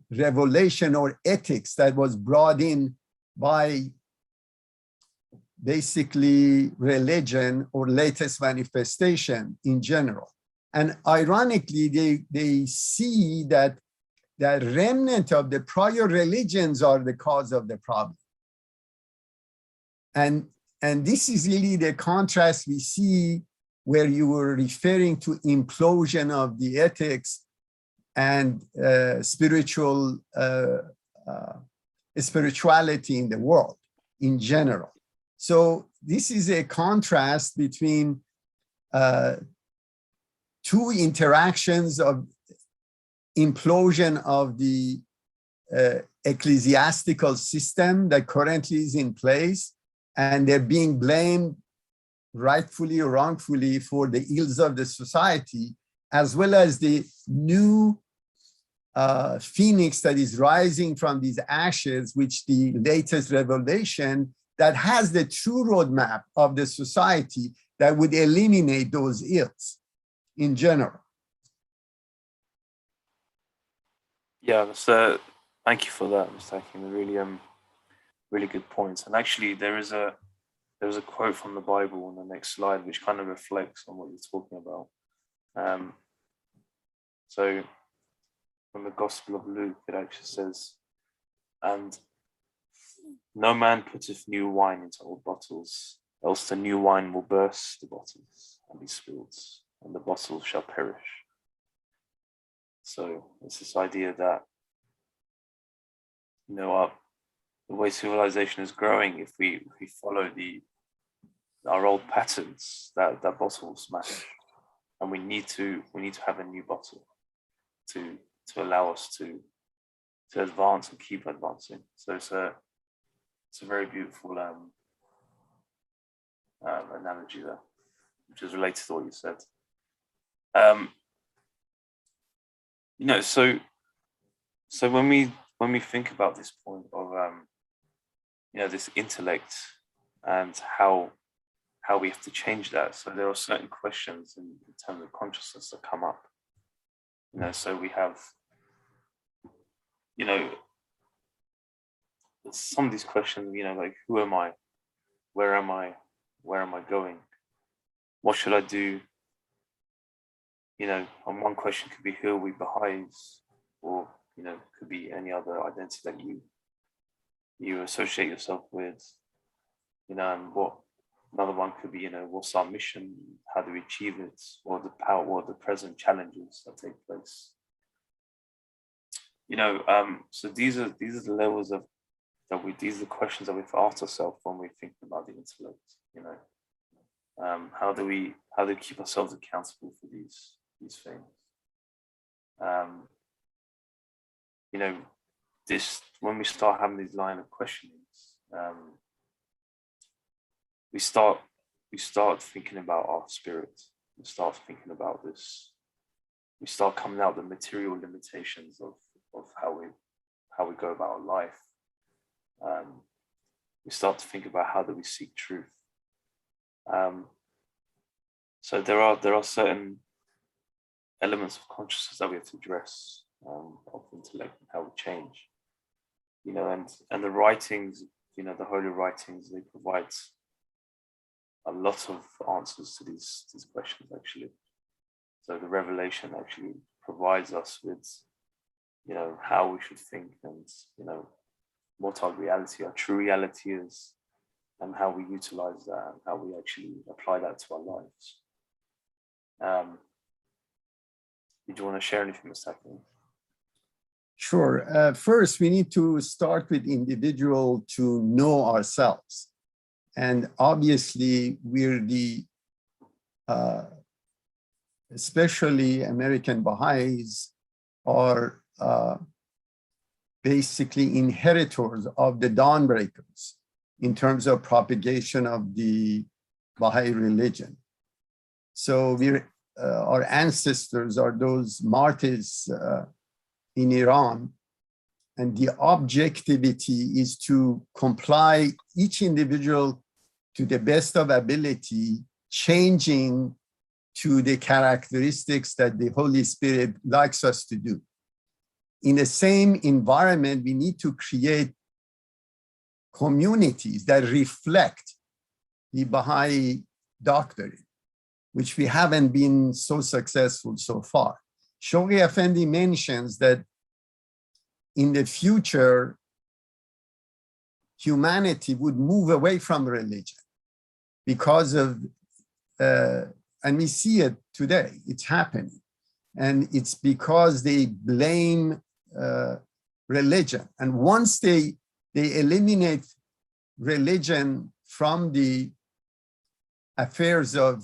revelation or ethics that was brought in by basically religion or latest manifestation in general. And ironically, they see that the remnant of the prior religions are the cause of the problem. And this is really the contrast we see where you were referring to implosion of the ethics and spirituality in the world in general. So this is a contrast between two interactions of implosion of the ecclesiastical system that currently is in place, and they're being blamed rightfully or wrongfully for the ills of the society, as well as the new phoenix that is rising from these ashes, which the latest revelation that has the true roadmap of the society that would eliminate those ills in general. Yeah, thank you for that, Mr. Hakim. Really good points. And actually, there was a quote from the Bible on the next slide which kind of reflects on what you're talking about. So from the Gospel of Luke, it actually says, "And no man putteth new wine into old bottles, else the new wine will burst the bottles and be spilled, and the bottles shall perish." So it's this idea that, the way civilization is growing, if we follow our old patterns, that bottle will smash, and we need to have a new bottle to allow us to advance and keep advancing. So it's a very beautiful analogy there, which is related to what you said. So when we think about this point of this intellect and how we have to change that, so there are certain questions in terms of consciousness that come up. So we have some of these questions, like, who am I? Where am I? Where am I going? What should I do? And one question could be, who are we Baha'is? Or, could be any other identity that you associate yourself with. And what another one could be, what's our mission? How do we achieve it? What the present challenges that take place? So these are the levels these are the questions that we've asked ourselves when we think about the intellect. How do we keep ourselves accountable for these things? When we start having these line of questionings, we start thinking about our spirit. We start thinking about this. We start coming out the material limitations of how we go about our life. We start to think about how do we seek truth. So there are certain elements of consciousness that we have to address, of intellect and how we change. And the writings, the holy writings, they provide a lot of answers to these questions, actually. So the revelation actually provides us with, how we should think and, what our reality, our true reality is, and how we utilize that and how we actually apply that to our lives. Did you want to share anything, Mr. Hakim? Sure. First, we need to start with individual to know ourselves. And obviously, we're especially American Baha'is are basically inheritors of the dawnbreakers in terms of propagation of the Baha'i religion. So our ancestors are those martyrs in Iran, and the objectivity is to comply each individual to the best of ability, changing to the characteristics that the Holy Spirit likes us to do. In the same environment, we need to create communities that reflect the Baha'i doctrine, which we haven't been so successful so far. Shoghi Effendi mentions that in the future, humanity would move away from religion because of, and we see it today, it's happening. And it's because they blame religion. And once they eliminate religion from the affairs of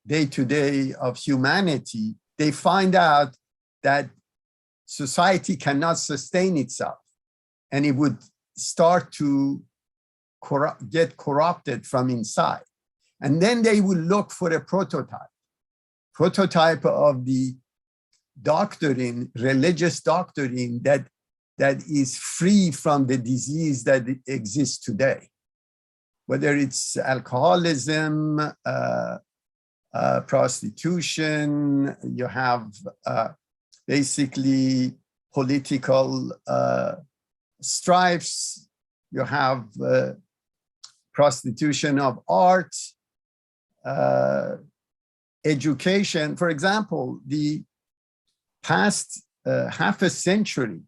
day-to-day of humanity, they find out that society cannot sustain itself, and it would start to get corrupted from inside. And then they will look for a prototype of the doctrine, religious doctrine that is free from the disease that exists today. Whether it's alcoholism, prostitution, you have basically political strifes, you have prostitution of art, education. For example, the past half a century,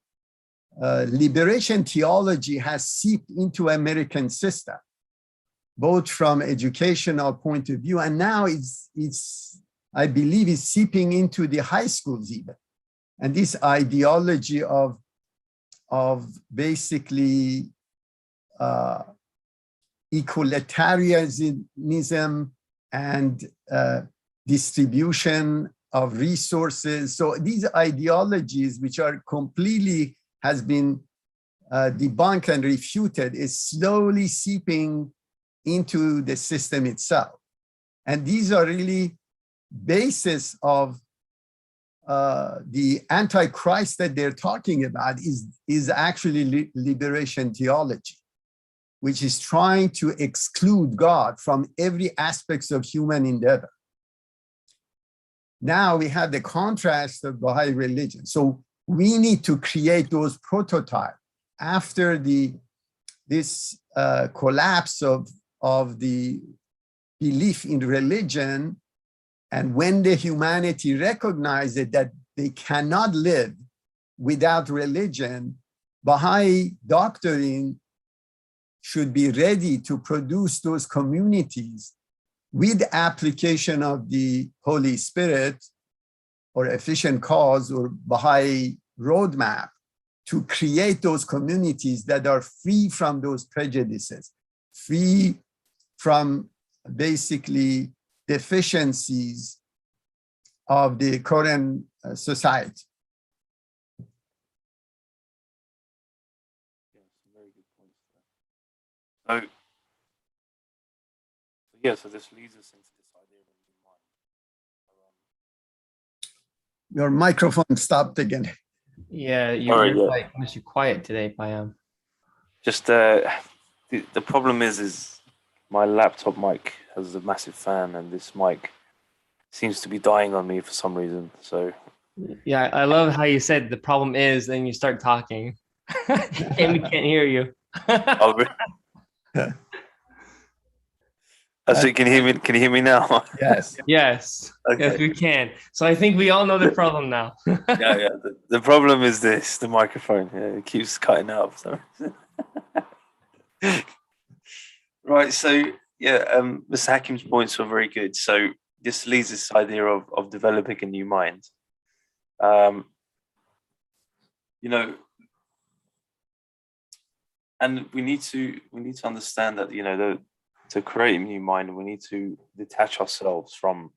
liberation theology has seeped into American system, both from educational point of view, and now it's I believe it's seeping into the high schools even. And this ideology of basically equalitarianism and distribution of resources. So these ideologies, which are completely has been debunked and refuted, is slowly seeping into the system itself. And these are really basis of the Antichrist that they're talking about is actually liberation theology, which is trying to exclude God from every aspect of human endeavor. Now we have the contrast of Baha'i religion. So we need to create those prototypes after this collapse of the belief in religion. And when the humanity recognizes that they cannot live without religion, Baha'i doctrine should be ready to produce those communities with application of the Holy Spirit or efficient cause or Baha'i roadmap to create those communities that are free from those prejudices, free from basically deficiencies of the current society. So, yeah, so this leads us into this idea of a new mind. Your microphone stopped again. Yeah, Sorry, you're yeah. like Mr. Quiet today, Payam. Just the problem is my laptop mic has a massive fan, and this mic seems to be dying on me for some reason. So Yeah, I love how you said the problem is, then you start talking, and we can't hear you. I'll so can you hear me? Can you hear me now? Yes. Yes, Okay. yes, we can. So I think we all know the problem now. Yeah. The problem is this: the microphone. Yeah, it keeps cutting out. So. Right. So yeah, Mr. Hakim's points were very good. So this leads this idea of developing a new mind. And we need to understand that to create a new mind, we need to detach ourselves from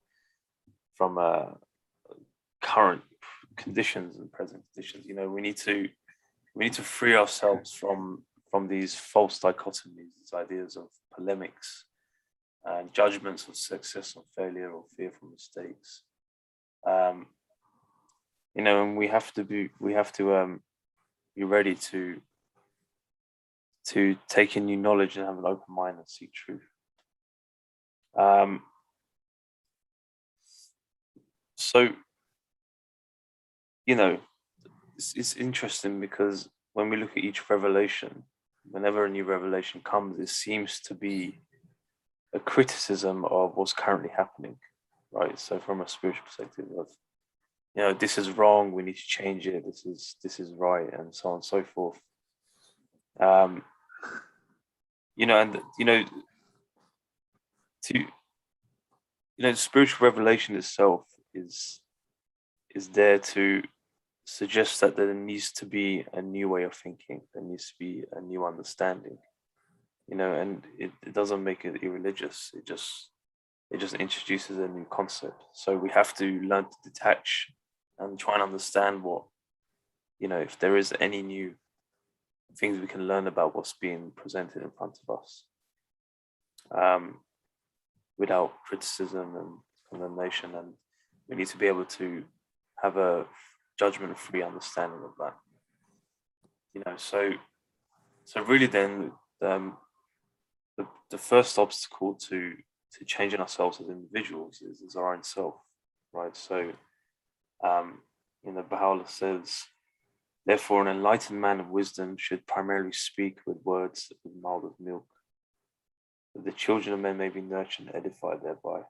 current conditions and present conditions. We need to free ourselves from these false dichotomies, these ideas of polemics and judgments of success or failure or fearful mistakes. And we have to be ready to take in new knowledge and have an open mind and seek truth. So, it's interesting because when we look at each revelation, whenever a new revelation comes, it seems to be a criticism of what's currently happening, right? So from a spiritual perspective of, this is wrong, we need to change it, this is right, and so on and so forth. Spiritual revelation itself is there to suggest that there needs to be a new way of thinking, there needs to be a new understanding, and it doesn't make it irreligious. It just introduces a new concept. So we have to learn to detach and try and understand what, if there is any new things we can learn about what's being presented in front of us, without criticism and condemnation. And we need to be able to have a judgment-free understanding of that. So really then, the first obstacle to changing ourselves as individuals is our own self, right? So, Baha'u'llah says, therefore, an enlightened man of wisdom should primarily speak with words as mild as milk, that the children of men may be nurtured and edified thereby,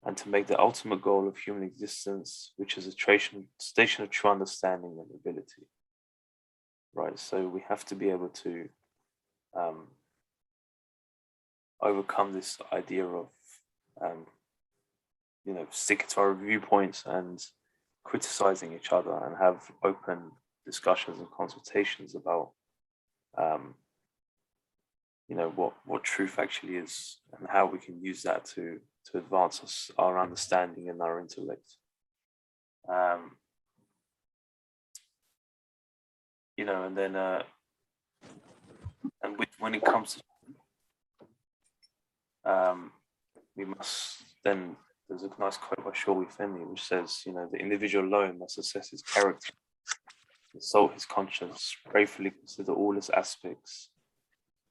and to make the ultimate goal of human existence, which is a station of true understanding and ability. Right, so we have to be able to overcome this idea of, sticking to our viewpoints and criticizing each other, and have open discussions and consultations about, what truth actually is, and how we can use that to advance our understanding and our intellect. And then, when it comes to, we must then, there's a nice quote by Shawwi Fendi, which says, the individual alone must assess his character, consult his conscience, gratefully consider all its aspects,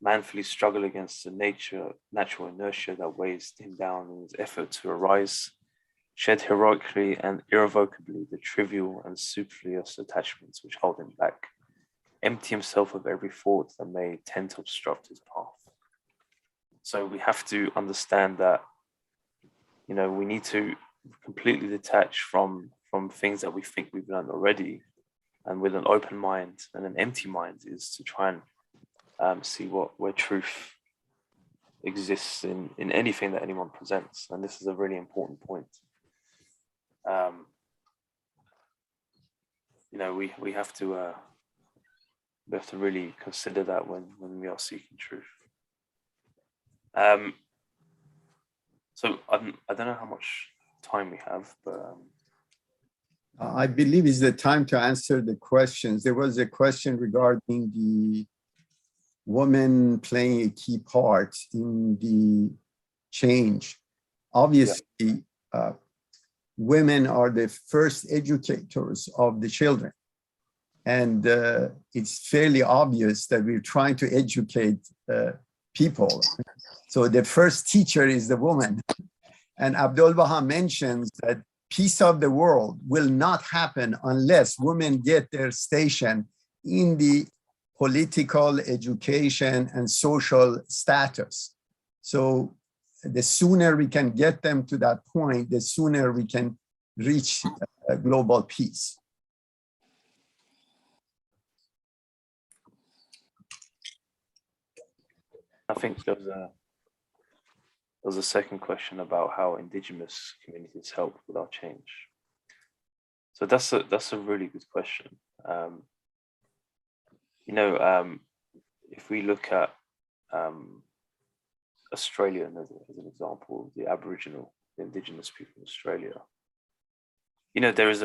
manfully struggle against the natural inertia that weighs him down in his effort to arise, shed heroically and irrevocably the trivial and superfluous attachments which hold him back, empty himself of every thought that may tend to obstruct his path. So we have to understand that, we need to completely detach from things that we think we've learned already, and with an open mind and an empty mind is to try and see where truth exists in anything that anyone presents. And this is a really important point. We have to really consider that when we are seeking truth. So I don't know how much time we have, but I believe it's the time to answer the questions. There was a question regarding the woman playing a key part in the change. Obviously, women are the first educators of the children. And it's fairly obvious that we're trying to educate people. So the first teacher is the woman. And Abdul Baha mentions that peace of the world will not happen unless women get their station in the political, education, and social status. So the sooner we can get them to that point, the sooner we can reach global peace. I think there was a second question about how indigenous communities help with our change. So that's a really good question. If we look at Australia as an example, the indigenous people in Australia, there is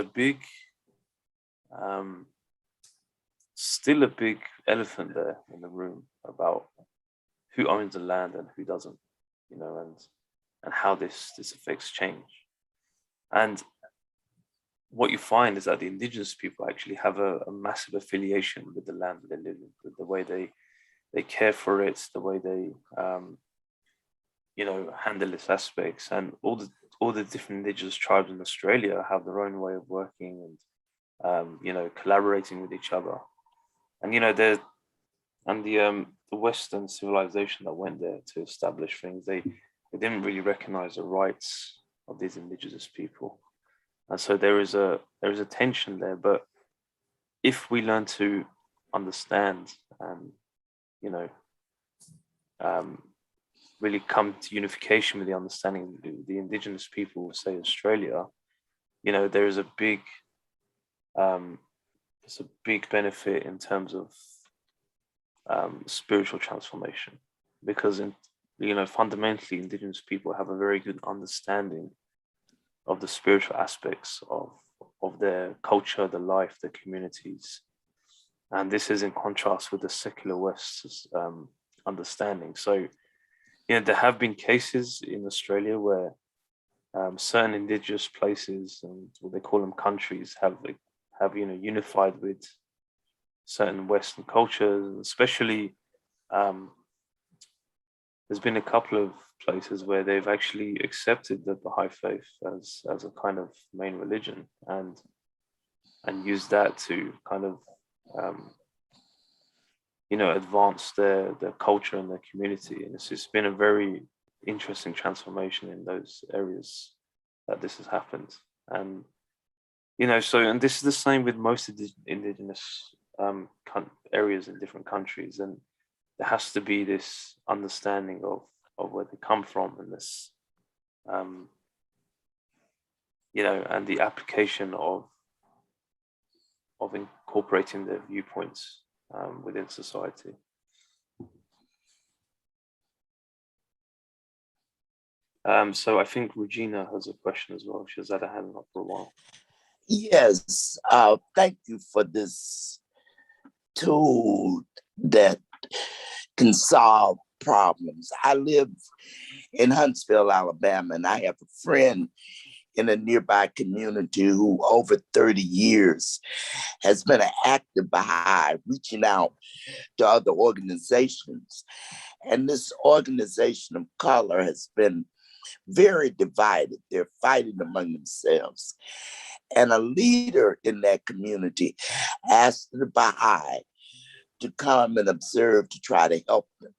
still a big elephant there in the room about who owns the land and who doesn't, and how this affects change. And what you find is that the indigenous people actually have a massive affiliation with the land that they live in, with the way they care for it, the way they handle its aspects. And all the different indigenous tribes in Australia have their own way of working and collaborating with each other. And the Western civilization that went there to establish things, they didn't really recognize the rights of these indigenous people. And so there is a tension there. But if we learn to understand and, you know, really come to unification with the understanding of the indigenous people of, say, Australia, you know, there is a big, it's a big benefit in terms of spiritual transformation, because fundamentally indigenous people have a very good understanding of the spiritual aspects of their culture, their life, their communities, and this is in contrast with the secular West's understanding. So, there have been cases in Australia where certain indigenous places, and what they call them countries, have unified with certain Western cultures. Especially, there's been a couple of places where they've actually accepted the Baha'i faith as a kind of main religion, and used that to kind of advance their culture and their community. And it's been a very interesting transformation in those areas that this has happened. And and this is the same with most indigenous areas in different countries, and there has to be this understanding of where they come from, and this and the application of incorporating their viewpoints within society. So I think Regina has a question as well. She's had her hand up for a while. Yes, thank you for this tool that can solve problems. I live in Huntsville, Alabama, and I have a friend in a nearby community who over 30 years has been an active Baha'i, reaching out to other organizations. And this organization of color has been very divided. They're fighting among themselves. And a leader in that community asked the Baha'i to come and observe to try to help them.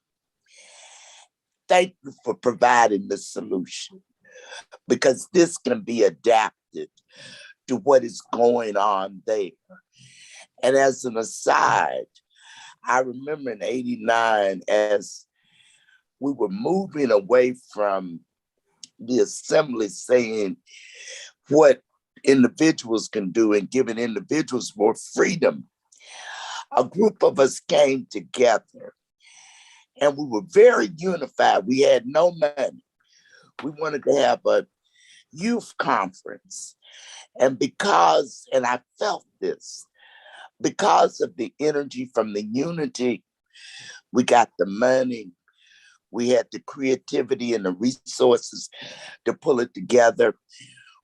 Thank you for providing the solution, because this can be adapted to what is going on there. And as an aside, I remember in '89, as we were moving away from the assembly saying what individuals can do and giving individuals more freedom, a group of us came together and we were very unified. We had no money. We wanted to have a youth conference. And I felt this, because of the energy from the unity, we got the money, we had the creativity and the resources to pull it together.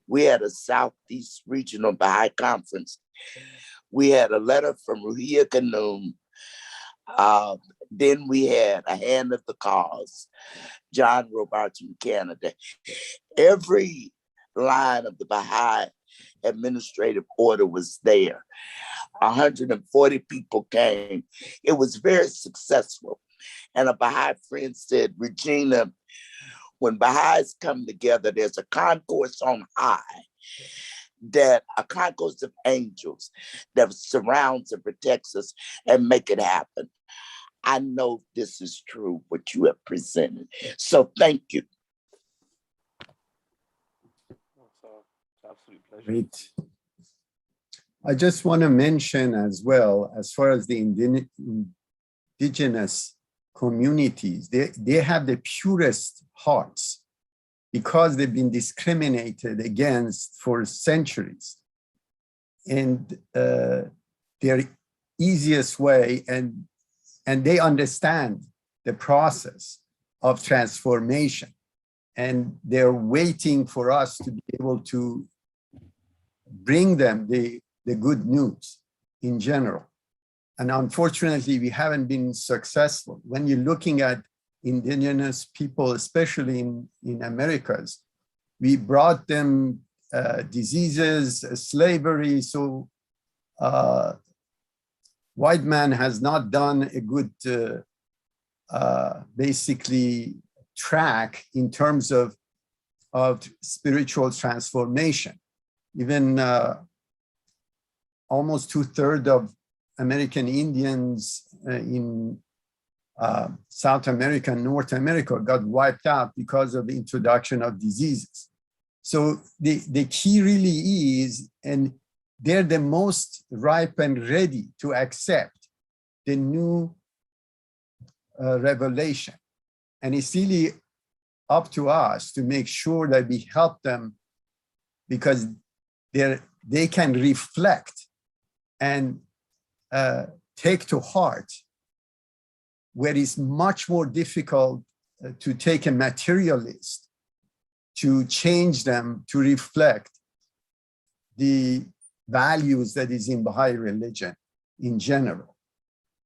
We had a Southeast Regional Baha'i Conference. We had a letter from Ruhia Kanoum. Then we had a Hand of the Cause, John Robarts from Canada. Every line of the Baha'i administrative order was there. 140 people came. It was very successful. And a Baha'i friend said, Regina, when Baha'is come together, there's a concourse on high, a concourse of angels that surrounds and protects us and make it happen. I know this is true, what you have presented. So thank you. Great. I just want to mention as well, as far as the indigenous communities, they have the purest hearts because they've been discriminated against for centuries. And their easiest way, and they understand the process of transformation. And they're waiting for us to be able to bring them the good news in general. And unfortunately, we haven't been successful. When you're looking at indigenous people, especially in Americas, we brought them diseases, slavery. So white man has not done a good basically track in terms of spiritual transformation. Even almost 2/3 of American Indians in South America and North America got wiped out because of the introduction of diseases. So the key really is, and they're the most ripe and ready to accept the new revelation. And it's really up to us to make sure that we help them, because they can reflect and take to heart where it's much more difficult to take a materialist to change them to reflect the values that is in Baha'i religion in general.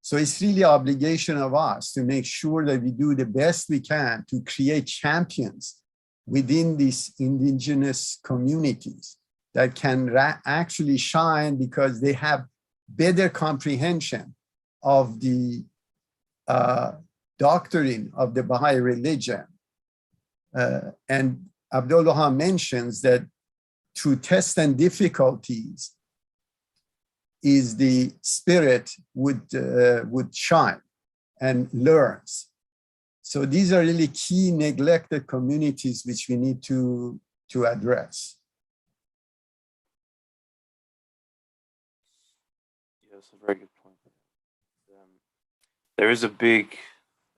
So it's really obligation of us to make sure that we do the best we can to create champions within these indigenous communities that can actually shine, because they have better comprehension of the doctrine of the Baha'i religion. And Abdullah mentions that through tests and difficulties is the spirit would shine and learns. So these are really key neglected communities which we need to address. Yeah, that's a very good point. There is a big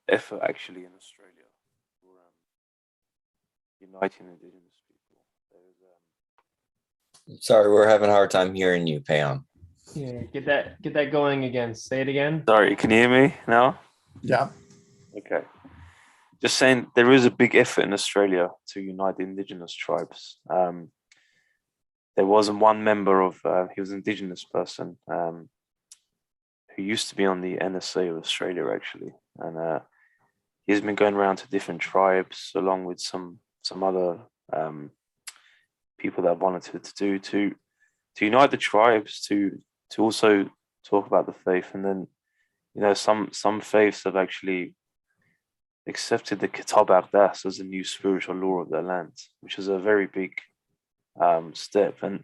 effort actually in Australia for uniting Indigenous people. Sorry, we're having a hard time hearing you, Payam. Yeah, get that going again. Say it again. Sorry, can you hear me now? Yeah. Okay. Just saying, there is a big effort in Australia to unite the Indigenous tribes. There wasn't one member of, he was an Indigenous person who used to be on the NSA of Australia, actually. And he's been going around to different tribes along with some other people that volunteered to unite the tribes, to also talk about the faith. And then, you know, some faiths have actually accepted the Kitab Aqdas as a new spiritual law of their land, which is a very big step. And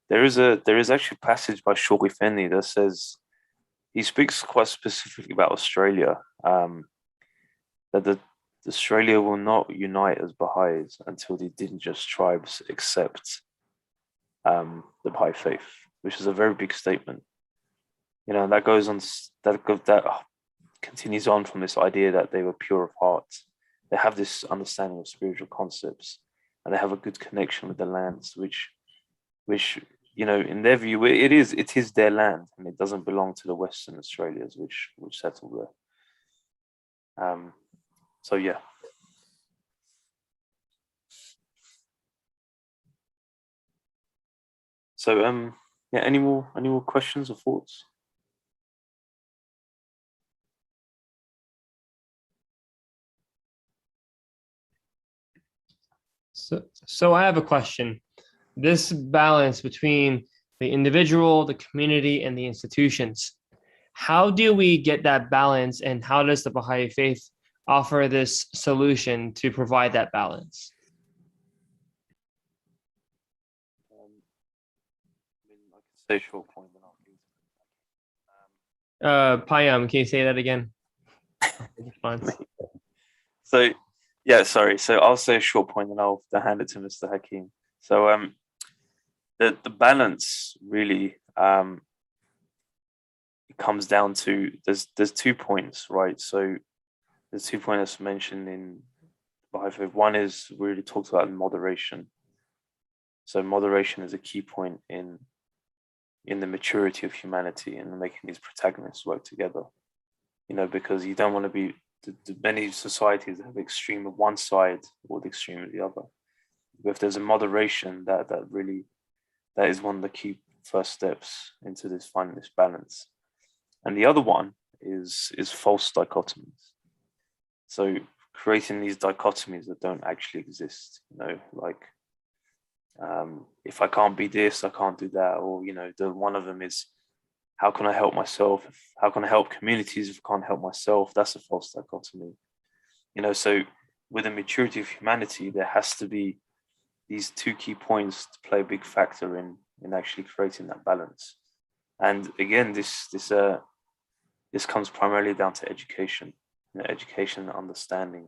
there is actually a passage by Shoghi Fenni that says, he speaks quite specifically about Australia, that Australia will not unite as Baha'is until the indigenous tribes accept the Baha'i faith, which is a very big statement. You know, that goes on, that continues on from this idea that they were pure of heart. They have this understanding of spiritual concepts, and they have a good connection with the lands, which you know, in their view, it is their land, and it doesn't belong to the Western Australians, which settled there. So yeah. So yeah, any more questions or thoughts? So I have a question. This balance between the individual, the community, and the institutions, how do we get that balance, and how does the Baha'i faith offer this solution to provide that balance? I can say a short point, then I'll Payam, can you say that again? So yeah, sorry. So I'll say a short point, and I'll hand it to Mr. Hakim. So the balance really it comes down to there's 2 points, right? So there's 2 points mentioned in Baha'i faith. One is we really talked about moderation. So moderation is a key point in the maturity of humanity and making these protagonists work together. You know, because you don't want to be many societies have extreme of one side or the extreme of the other. But if there's a moderation, that is one of the key first steps into this, finding this balance. And the other one is false dichotomies. So creating these dichotomies that don't actually exist, you know, like if I can't be this, I can't do that, or you know, one of them is how can I help myself? How can I help communities if I can't help myself? That's a false dichotomy. So with the maturity of humanity, there has to be these two key points to play a big factor in actually creating that balance. And again, this comes primarily down to education, education and understanding,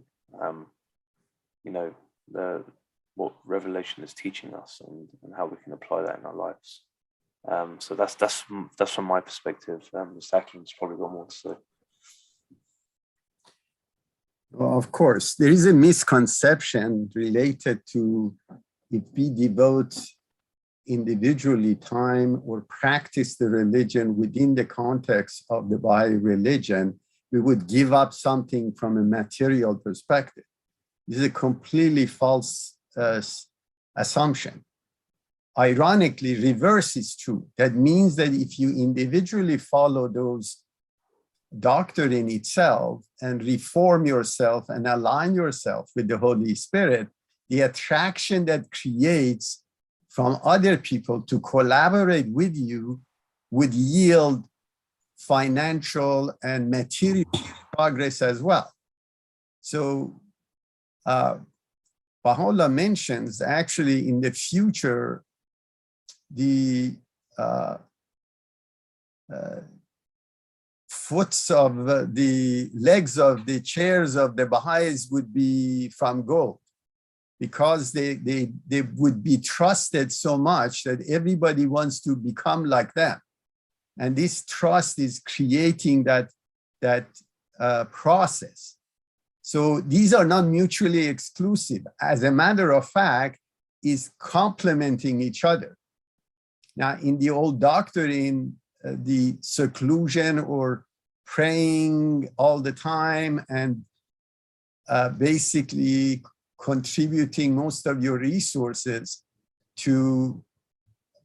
what Revelation is teaching us and how we can apply that in our lives. So that's from my perspective. Zakim's probably got more to say. Well, of course, there is a misconception related to if we devote individually time or practice the religion within the context of the Baha'i religion, we would give up something from a material perspective. This is a completely false assumption. Ironically, reverse is true. That means that if you individually follow those doctrine itself and reform yourself and align yourself with the Holy Spirit, the attraction that creates from other people to collaborate with you would yield financial and material progress as well. So Baha'u'llah mentions actually in the future, the foots of the legs of the chairs of the Baha'is would be from gold, because they would be trusted so much that everybody wants to become like them. And this trust is creating that process. So these are not mutually exclusive. As a matter of fact, is complementing each other. Now, in the old doctrine, the seclusion or praying all the time and basically contributing most of your resources to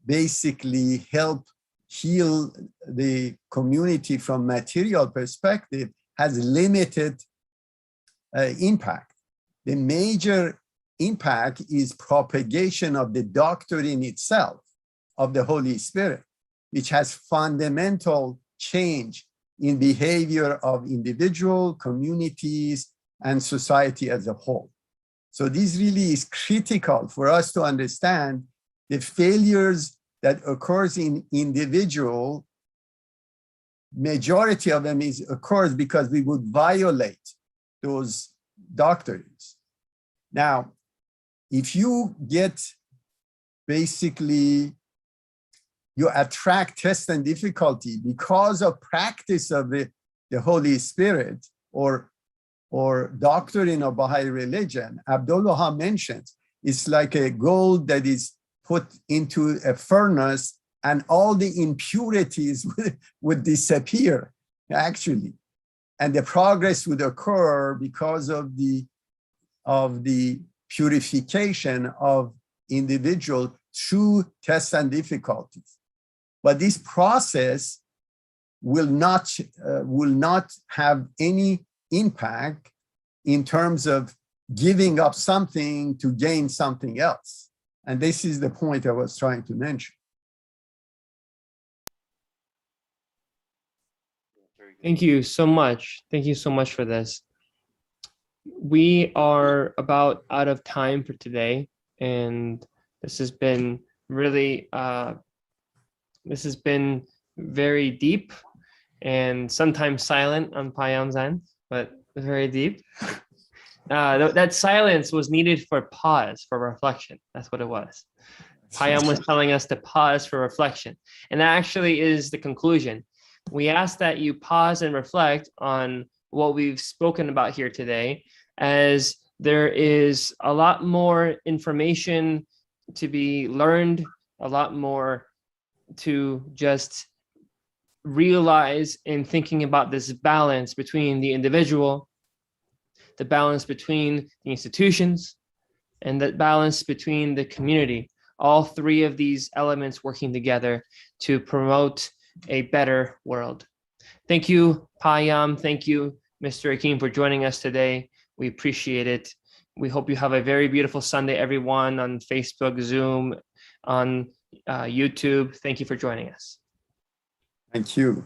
basically help heal the community from material perspective has limited impact. The major impact is propagation of the doctrine itself of the Holy Spirit, which has fundamental change in behavior of individual communities and society as a whole. So this really is critical for us to understand the failures that occurs in individual. Majority of them occurs because we would violate those doctrines. Now, if you get basically, you attract test and difficulty because of practice of the Holy Spirit or doctrine of Baha'i religion, Abdul-Wahab mentions, it's like a gold that is put into a furnace and all the impurities would disappear, actually. And the progress would occur because of the purification of individual through tests and difficulties. But this process will not have any impact in terms of giving up something to gain something else. And this is the point I was trying to mention. Thank you so much. Thank you so much for this. We are about out of time for today, and this has been really, this has been very deep and sometimes silent on Payam's end, but very deep. That silence was needed for pause, for reflection. That's what it was. Payam was telling us to pause for reflection. And that actually is the conclusion. We ask that you pause and reflect on what we've spoken about here today, as there is a lot more information to be learned, a lot more to just realize in thinking about this balance between the individual, the balance between the institutions, and the balance between the community. All three of these elements working together to promote a better world. Thank you, Payam. Thank you, Mr. Akeem, for joining us today. We appreciate it. We hope you have a very beautiful Sunday, everyone, on Facebook, Zoom, on YouTube. Thank you for joining us. Thank you.